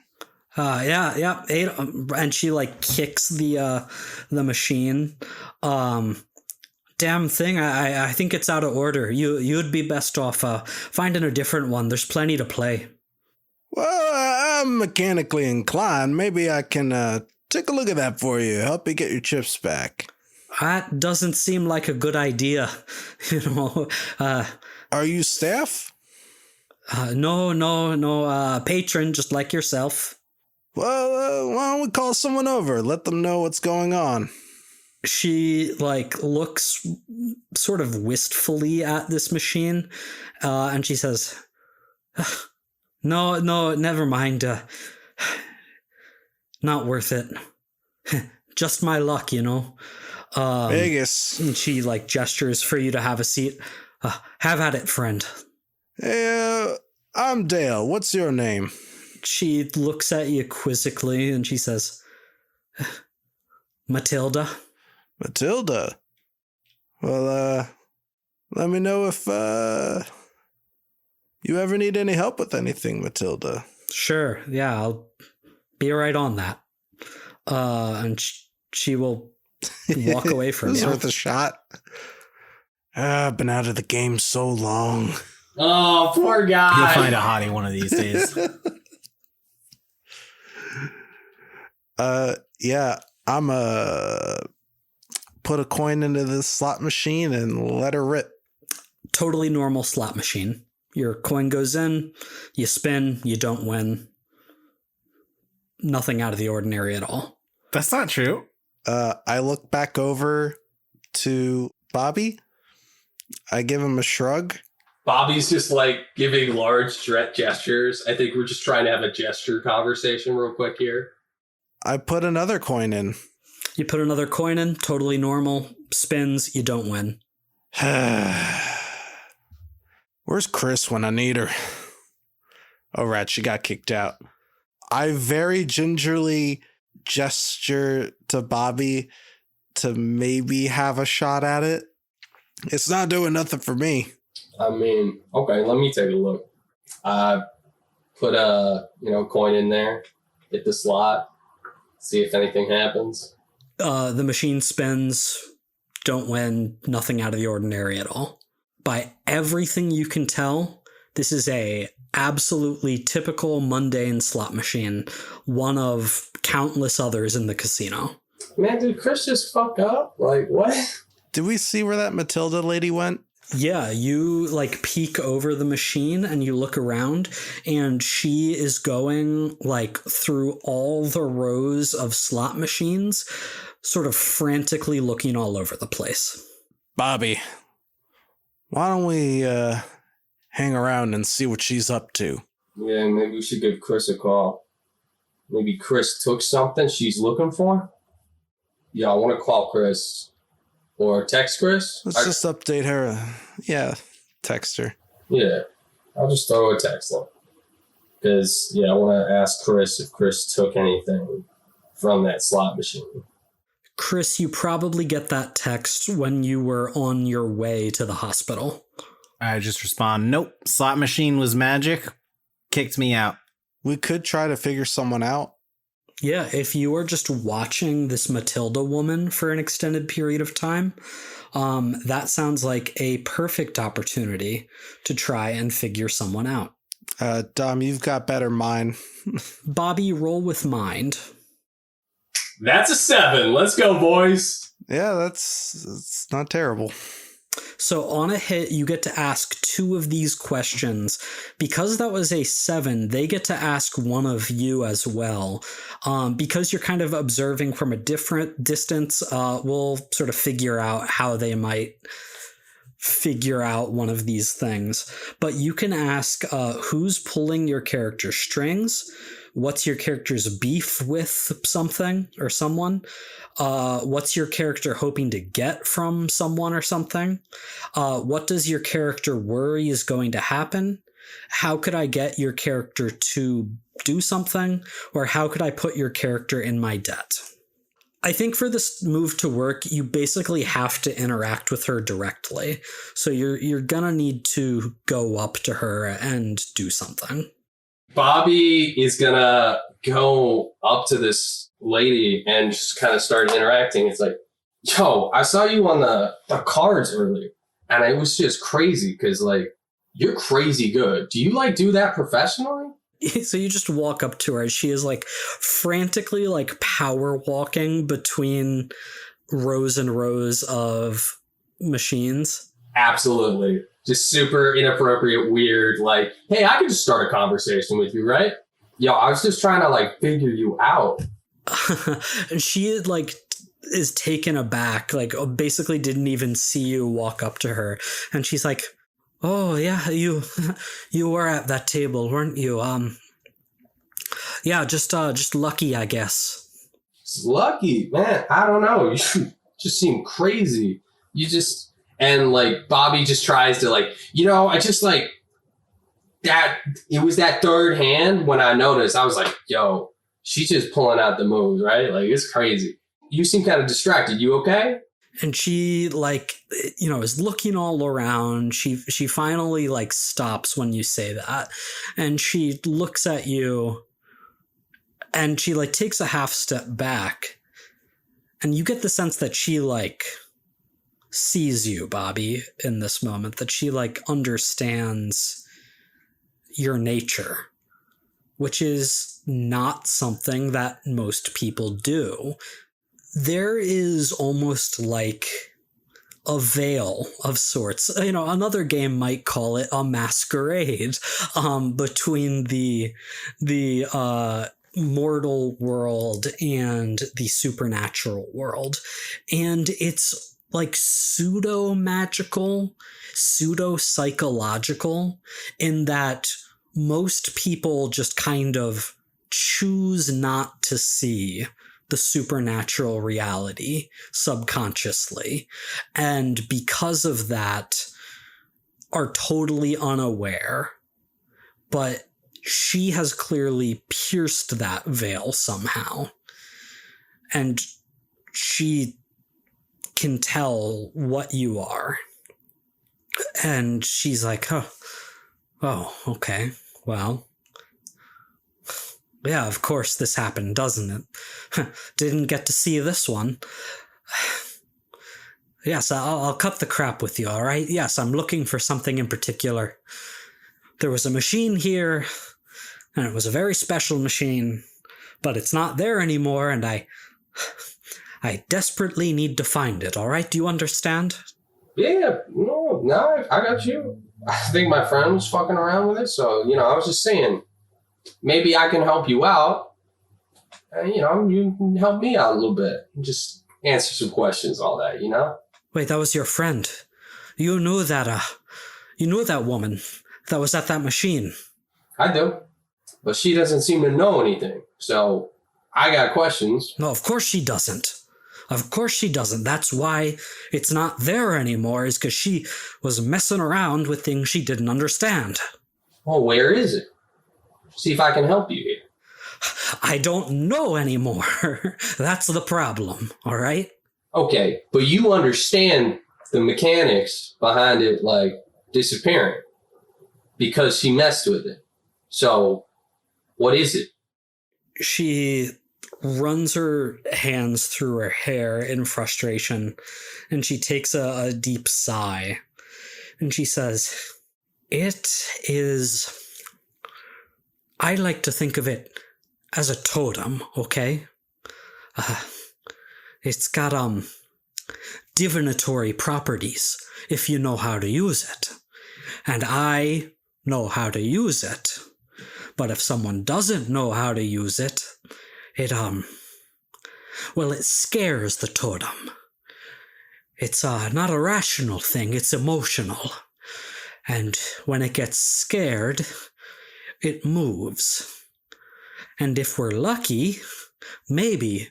Yeah, ate, and she like kicks the machine. Damn thing, I think it's out of order. You'd be best off finding a different one. There's plenty to play. Well, I'm mechanically inclined. Maybe I can take a look at that for you. Help you get your chips back. That doesn't seem like a good idea, Are you staff? No, patron, just like yourself. Well, why don't we call someone over? Let them know what's going on. She like looks sort of wistfully at this machine, and she says, No, never mind. Not worth it. Just my luck, Vegas. And she like gestures for you to have a seat. Have at it, friend. Hey, I'm Dale. What's your name? She looks at you quizzically and she says, Matilda. Matilda. Well, let me know if you ever need any help with anything, Matilda. Sure, yeah, I'll Be right on that. And she will walk away from This is you. worth a shot. I've been out of the game so long. Oh, poor guy. You'll find a hottie one of these days. Yeah, I'm put a coin into this slot machine and let her rip. Totally normal slot machine. Your coin goes in, you spin, you don't win. Nothing out of the ordinary at all. That's not true. I look back over to Bobby. I give him a shrug. Bobby's just like giving large gestures. I think we're just trying to have a gesture conversation real quick here. I put another coin in. You put another coin in, totally normal, spins, you don't win. Where's Chris when I need her? Oh, rat, she got kicked out. I very gingerly gesture to Bobby to maybe have a shot at it. It's not doing nothing for me. I mean, okay, let me take a look. Put a coin in there, hit the slot, see if anything happens. The machine spins, don't win, nothing out of the ordinary at all. By everything you can tell, this is a absolutely typical mundane slot machine, one of countless others in the casino. Man, did Chris just fuck up? Like, what? Did we see where that Matilda lady went? Yeah, you like peek over the machine and you look around and she is going like through all the rows of slot machines, sort of frantically looking all over the place. Bobby, why don't we hang around and see what she's up to? Yeah, maybe we should give Chris a call. Maybe Chris took something she's looking for? Yeah, I want to call Chris. Or text Chris? Let's just update her. Yeah, text her. Yeah, I'll just throw a text in. Because, yeah, I want to ask Chris if Chris took anything from that slot machine. Chris, you probably get that text when you were on your way to the hospital. I just respond, nope, slot machine was magic, kicked me out. We could try to figure someone out. Yeah, if you are just watching this Matilda woman for an extended period of time, that sounds like a perfect opportunity to try and figure someone out. Dom, you've got better mind. Bobby, roll with mind. That's a 7. Let's go, boys. Yeah, it's not terrible. So on a hit, you get to ask 2 of these questions. Because that was a 7, they get to ask one of you as well. Because you're kind of observing from a different distance, we'll sort of figure out how they might figure out one of these things. But you can ask who's pulling your character's strings, what's your character's beef with something or someone, what's your character hoping to get from someone or something, what does your character worry is going to happen, how could I get your character to do something, or how could I put your character in my debt. I think for this move to work, you basically have to interact with her directly. So you're gonna need to go up to her and do something. Bobby is going to go up to this lady and just kind of start interacting. It's like, yo, I saw you on the cards earlier. And it was just crazy because, like, you're crazy good. Do you, like, do that professionally? So you just walk up to her. She is like frantically like power walking between rows and rows of machines. Absolutely. Just super inappropriate, weird, like, hey, I could just start a conversation with you, right? Yo, I was just trying to like figure you out. And she like is taken aback, like basically didn't even see you walk up to her. And she's like, oh yeah, you were at that table, weren't you? Yeah, just lucky, I guess. It's lucky, man. I don't know. You just seem crazy. And like Bobby just tries to like, I just like that. It was that third hand when I noticed. I was like, yo, she's just pulling out the moves, right? Like it's crazy. You seem kind of distracted. You okay? And she like, is looking all around. She finally like stops when you say that. And she looks at you And she like takes a half step back, and you get the sense that she like sees you, Bobby, in this moment, that she like understands your nature, which is not something that most people do. There is almost like a veil of sorts. You know, another game might call it a masquerade between the mortal world and the supernatural world. And it's like pseudo-magical, pseudo-psychological, in that most people just kind of choose not to see the supernatural reality subconsciously, and because of that are totally unaware. But she has clearly pierced that veil somehow, and she can tell what you are. And she's like, oh, okay, well, yeah, of course this happened, doesn't it? Didn't get to see this one. Yes, I'll cut the crap with you, all right? Yes, I'm looking for something in particular. There was a machine here, and it was a very special machine, but it's not there anymore, and I desperately need to find it, all right? Do you understand? Yeah, no, I got you. I think my friend was fucking around with it, so, I was just saying, maybe I can help you out, and, you can help me out a little bit. Just answer some questions, all that, Wait, that was your friend. You knew that woman that was at that machine. I do, but she doesn't seem to know anything, so I got questions. No, of course she doesn't. Of course she doesn't. That's why it's not there anymore, is because she was messing around with things she didn't understand. Well, where is it? See if I can help you here. I don't know anymore. That's the problem, all right? Okay, but you understand the mechanics behind it, like, disappearing because she messed with it. So, what is it? She runs her hands through her hair in frustration, and she takes a deep sigh, and she says, it is... I like to think of it as a totem, okay? It's got, divinatory properties, if you know how to use it. And I know how to use it. But if someone doesn't know how to use it, it scares the totem. It's, not a rational thing, it's emotional. And when it gets scared, it moves. And if we're lucky, maybe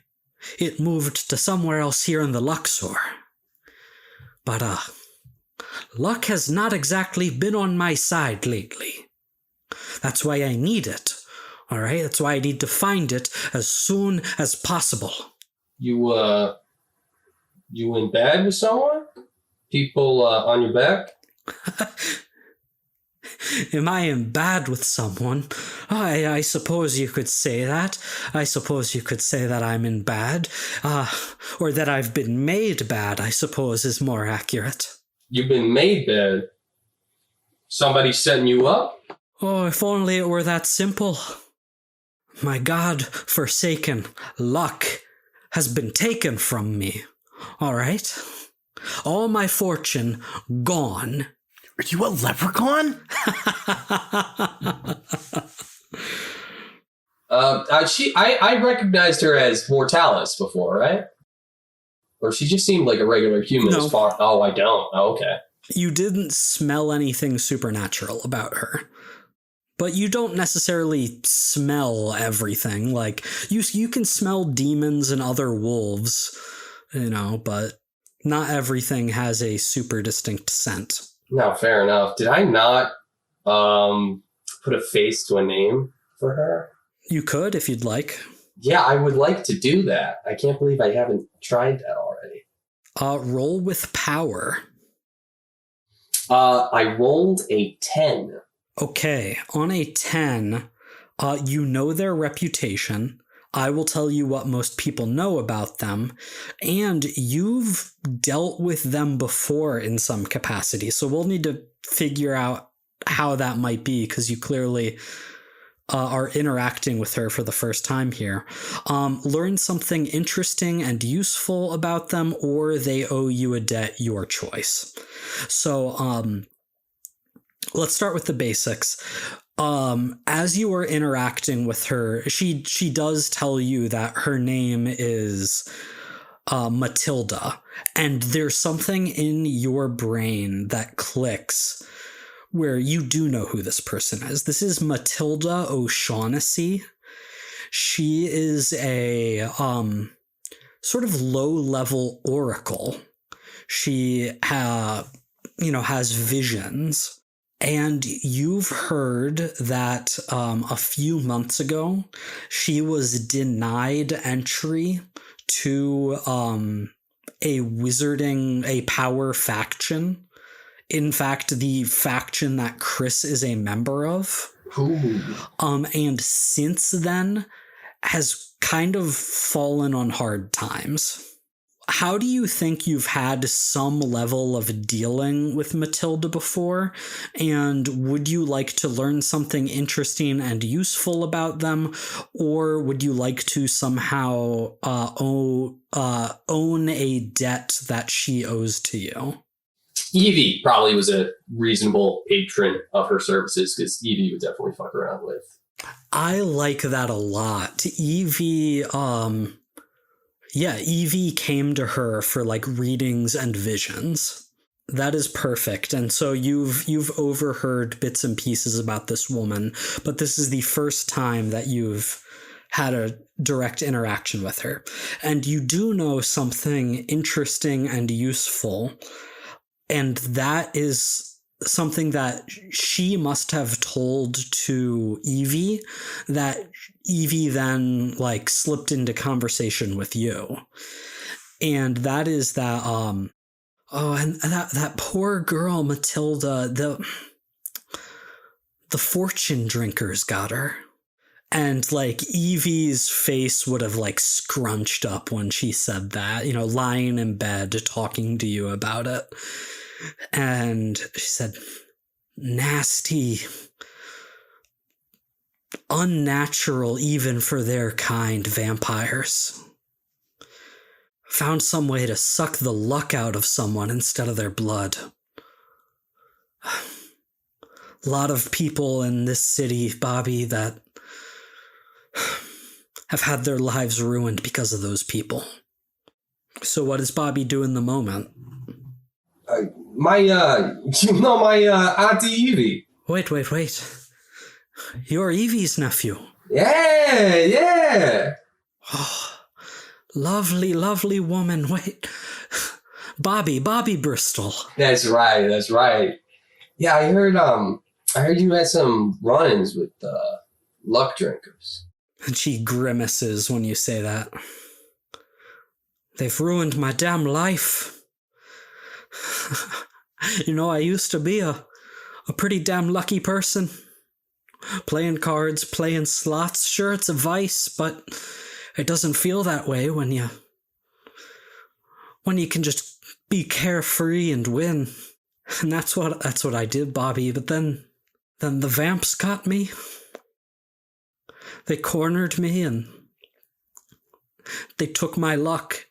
it moved to somewhere else here in the Luxor. But, luck has not exactly been on my side lately. That's why I need it, all right? That's why I need to find it as soon as possible. You in bed with someone? People on your back? Am I in bad with someone? I suppose you could say that. I suppose you could say that I'm in bad. Or that I've been made bad, I suppose, is more accurate. You've been made bad? Somebody setting you up? Oh, if only it were that simple. My God-forsaken luck has been taken from me. All right? All my fortune gone. Are you a leprechaun? I recognized her as Mortalis before, right? Or she just seemed like a regular human. No. Oh, I don't. Oh, okay. You didn't smell anything supernatural about her. But you don't necessarily smell everything. Like, you can smell demons and other wolves, but not everything has a super distinct scent. No, fair enough. Did I not put a face to a name for her? You could, if you'd like. Yeah, I would like to do that. I can't believe I haven't tried that already. Roll with power. I rolled a 10. Okay, on a 10, you know their reputation. I will tell you what most people know about them, and you've dealt with them before in some capacity, so we'll need to figure out how that might be, because you clearly are interacting with her for the first time here. Learn something interesting and useful about them, or they owe you a debt, your choice. So let's start with the basics. As you are interacting with her, she does tell you that her name is Matilda, and there's something in your brain that clicks where you do know who this person is. This is Matilda O'Shaughnessy. She is a sort of low-level oracle. She has visions. And you've heard that a few months ago, she was denied entry to a power faction. In fact, the faction that Chris is a member of. Ooh. And since then has kind of fallen on hard times. How do you think you've had some level of dealing with Matilda before? And would you like to learn something interesting and useful about them? Or would you like to somehow own a debt that she owes to you? Evie probably was a reasonable patron of her services, because Evie would definitely fuck around with. I like that a lot. Evie came to her for like readings and visions. That is perfect. And so you've overheard bits and pieces about this woman, but this is the first time that you've had a direct interaction with her. And you do know something interesting and useful, and that is something that she must have told to Evie, that Evie then like slipped into conversation with you. And that is that and that poor girl Matilda, the fortune drinkers got her. And like Evie's face would have like scrunched up when she said that, lying in bed talking to you about it. And she said, nasty, unnatural even for their kind vampires. Found some way to suck the luck out of someone instead of their blood. A lot of people in this city, Bobby, that have had their lives ruined because of those people. So what does Bobby do in the moment? My Auntie Evie. Wait. You're Evie's nephew. Yeah. Oh, lovely woman. Wait. Bobby Bristol. That's right. Yeah, I heard you had some run-ins with luck drinkers. And she grimaces when you say that. They've ruined my damn life. I used to be a pretty damn lucky person. Playing cards, playing slots, sure, it's a vice, but it doesn't feel that way when you can just be carefree and win. And that's what I did, Bobby. But then the vamps got me. They cornered me and they took my luck.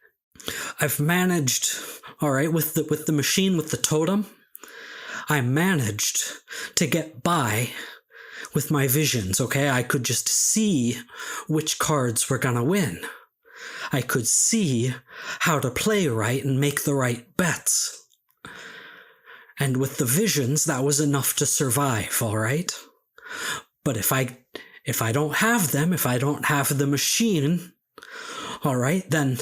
I've managed, all right, with the machine, with the totem, I managed to get by with my visions, okay? I could just see which cards were gonna win. I could see how to play right and make the right bets. And with the visions, that was enough to survive, all right? But if I don't have them, if I don't have the machine, all right, then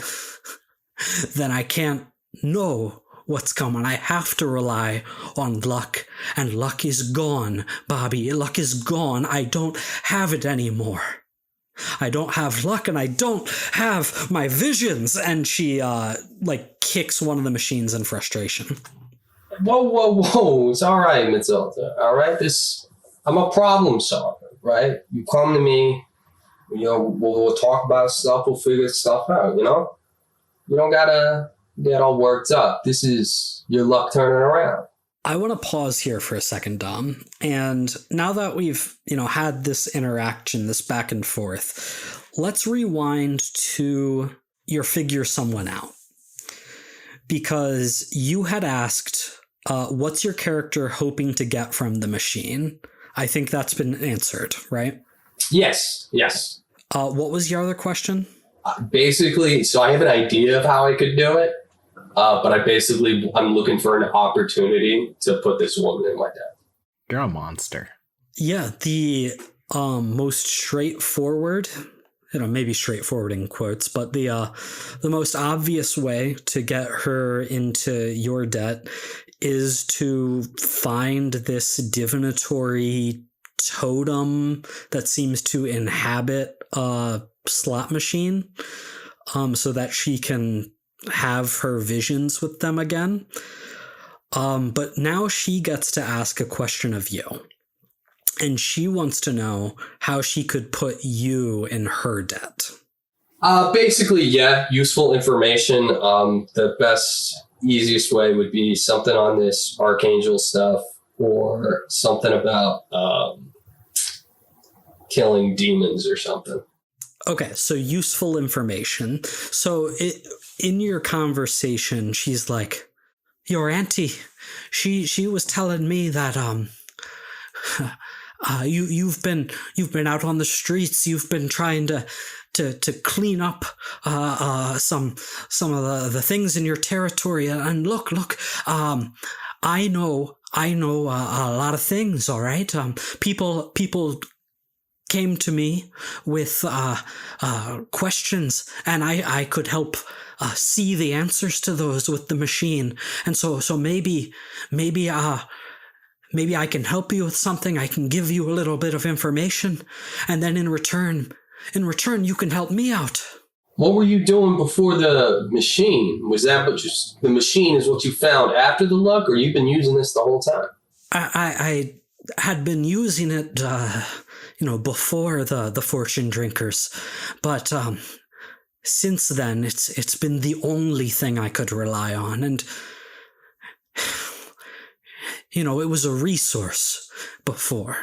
I can't know what's coming. I have to rely on luck, and luck is gone, Bobby. Luck is gone. I don't have it anymore. I don't have luck, and I don't have my visions. And she, kicks one of the machines in frustration. Whoa. It's all right, Matilda. All right? I'm a problem solver, right? You come to me, we'll talk about stuff. We'll figure stuff out. You don't gotta get all worked up. This is your luck turning around. I want to pause here for a second, Dom. And now that we've, had this interaction, this back and forth, let's rewind to your figure someone out. Because you had asked, what's your character hoping to get from the machine? I think that's been answered, right? Yes. What was your other question? Basically, so I have an idea of how I could do it. But I'm looking for an opportunity to put this woman in my debt. You're a monster. Yeah, the most straightforward, maybe straightforward in quotes, but the most obvious way to get her into your debt is to find this divinatory totem that seems to inhabit a slot machine, so that she can have her visions with them again. But now she gets to ask a question of you. And she wants to know how she could put you in her debt. Basically, yeah, useful information. The best, easiest way would be something on this Archangel stuff or something about killing demons or something. Okay, so useful information. So in your conversation, she's like, your auntie, she was telling me that you've been out on the streets, you've been trying to clean up some of the things in your territory, and look, I know a lot of things, all right? People came to me with questions, and I could help see the answers to those with the machine. And so maybe I can help you with something. I can give you a little bit of information, and then in return you can help me out. What were you doing before the machine? Was that the machine is what you found after the luck, or you've been using this the whole time? I had been using it before the fortune drinkers, but since then it's been the only thing I could rely on. And it was a resource before,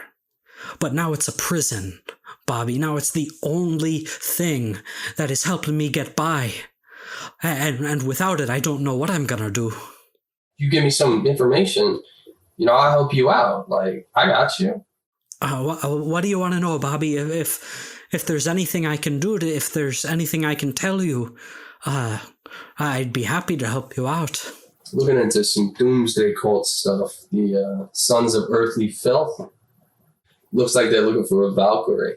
but now it's a prison, Bobby. Now it's the only thing that is helping me get by, and without it I don't know what I'm gonna do. You give me some information, I'll help you out. Like, I got you. What do you want to know, Bobby? If there's anything I can do, if there's anything I can tell you, I'd be happy to help you out. Looking into some doomsday cult stuff. The Sons of Earthly Filth. Looks like they're looking for a Valkyrie.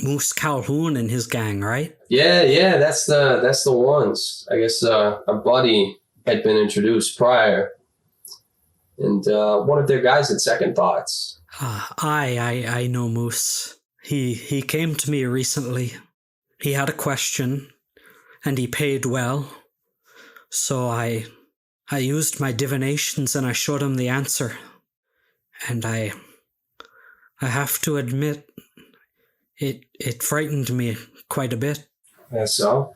Moose Calhoun and his gang, right? Yeah, that's the ones. I guess our buddy had been introduced prior, and one of their guys had second thoughts. I know Moose. He came to me recently. He had a question, and he paid well. So I used my divinations and I showed him the answer. And I have to admit, it frightened me quite a bit. Yeah, so?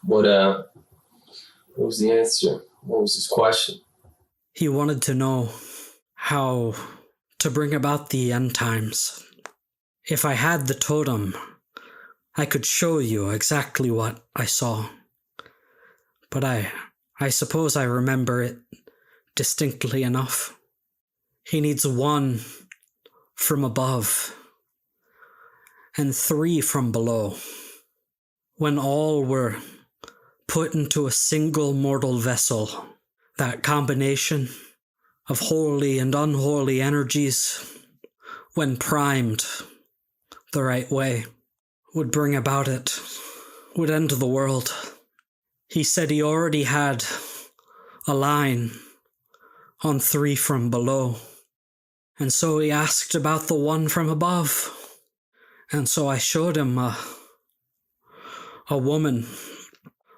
What was the answer? What was his question? He wanted to know how to bring about the end times. If I had the totem, I could show you exactly what I saw. But I suppose I remember it distinctly enough. He needs 1 from above and 3 from below. When all were put into a single mortal vessel, that combination of holy and unholy energies, when primed the right way, would bring about it, would end the world. He said he already had a line on 3 from below, and so he asked about the 1 from above. And so I showed him a woman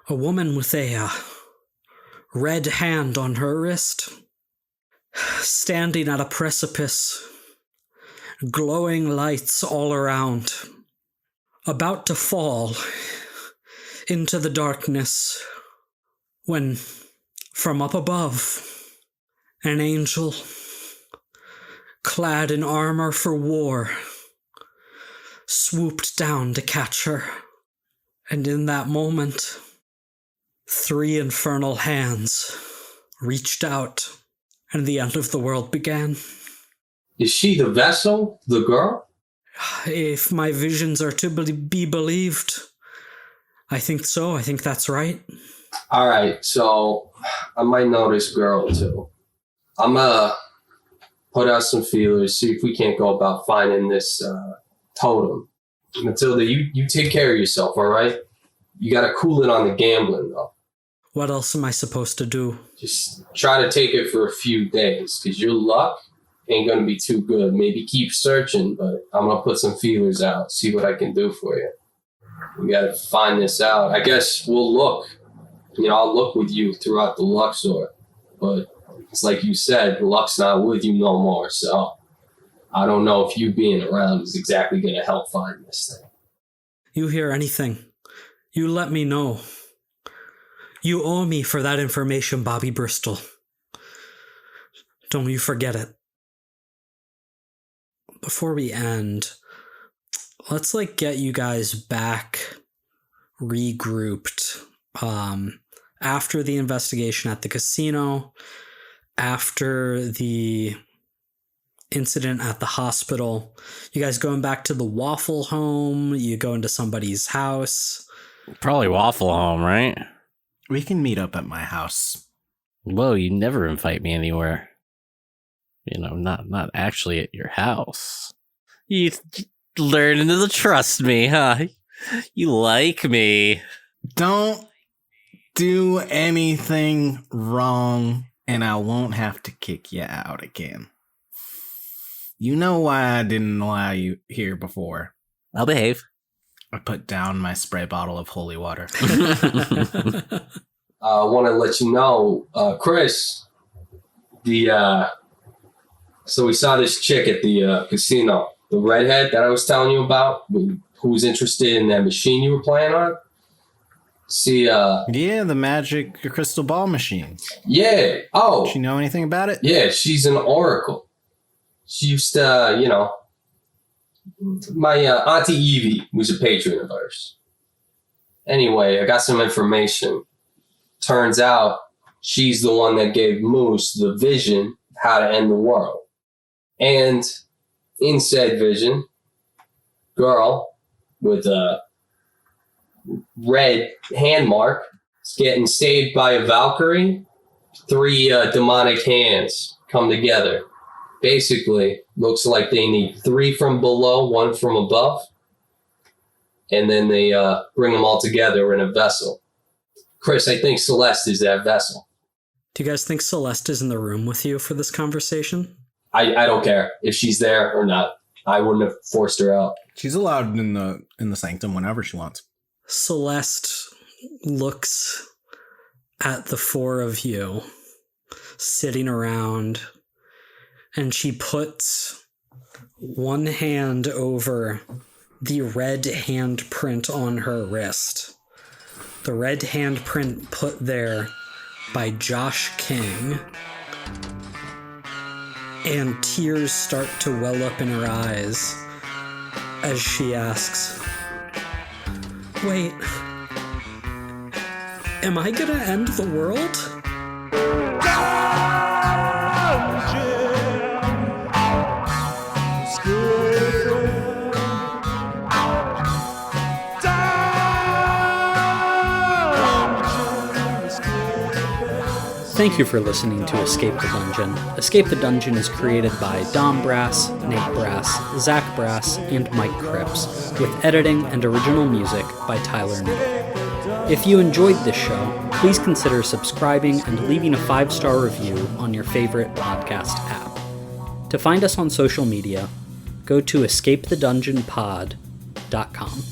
with a red hand on her wrist, standing at a precipice, glowing lights all around, about to fall into the darkness when, from up above, an angel, clad in armor for war, swooped down to catch her. And in that moment, 3 infernal hands reached out, and the end of the world began. Is she the vessel, the girl? If my visions are to be believed, I think so. I think that's right. All right, so I might know this girl too. I'm gonna put out some feelers, see if we can't go about finding this totem. Matilda, you take care of yourself, all right? You gotta cool it on the gambling, though. What else am I supposed to do? Just try to take it for a few days, because your luck ain't gonna be too good. Maybe keep searching, but I'm gonna put some feelers out, see what I can do for you. We gotta find this out. I guess we'll look. I'll look with you throughout the Luxor, but it's like you said, luck's not with you no more, so I don't know if you being around is exactly gonna help find this thing. You hear anything, you let me know. You owe me for that information, Bobby Bristol. Don't you forget it. Before we end, let's get you guys back regrouped. After the investigation at the casino, after the incident at the hospital, you guys going back to the Waffle Home? You go into somebody's house? Probably Waffle Home, right? We can meet up at my house. Whoa, you never invite me anywhere. Not actually at your house. You learning to trust me, huh? You like me. Don't do anything wrong, and I won't have to kick you out again. You know why I didn't allow you here before. I'll behave. I put down my spray bottle of holy water. I want to let you know, Chris, so we saw this chick at the casino, the redhead that I was telling you about, who was interested in that machine you were playing on. See, yeah, the magic crystal ball machine. Yeah. Oh. Does she know anything about it? Yeah, she's an oracle. She used to, my Auntie Evie was a patron of hers. Anyway, I got some information. Turns out she's the one that gave Moose the vision how to end the world. And in said vision, girl with a red hand mark is getting saved by a Valkyrie. 3 demonic hands come together. Basically, looks like they need 3 from below, 1 from above. And then they bring them all together in a vessel. Chris, I think Celeste is that vessel. Do you guys think Celeste is in the room with you for this conversation? I don't care if she's there or not. I wouldn't have forced her out. She's allowed in the sanctum whenever she wants. Celeste looks at the 4 of you sitting around, and she puts one hand over the red handprint on her wrist. The red handprint put there by Josh King. And tears start to well up in her eyes as she asks, "Wait, am I gonna end the world?" Thank you for listening to Escape the Dungeon. Escape the Dungeon is created by Dom Brass, Nate Brass, Zach Brass, and Mike Cripps, with editing and original music by Tyler Knittle. If you enjoyed this show, please consider subscribing and leaving a 5-star review on your favorite podcast app. To find us on social media, go to escapethedungeonpod.com.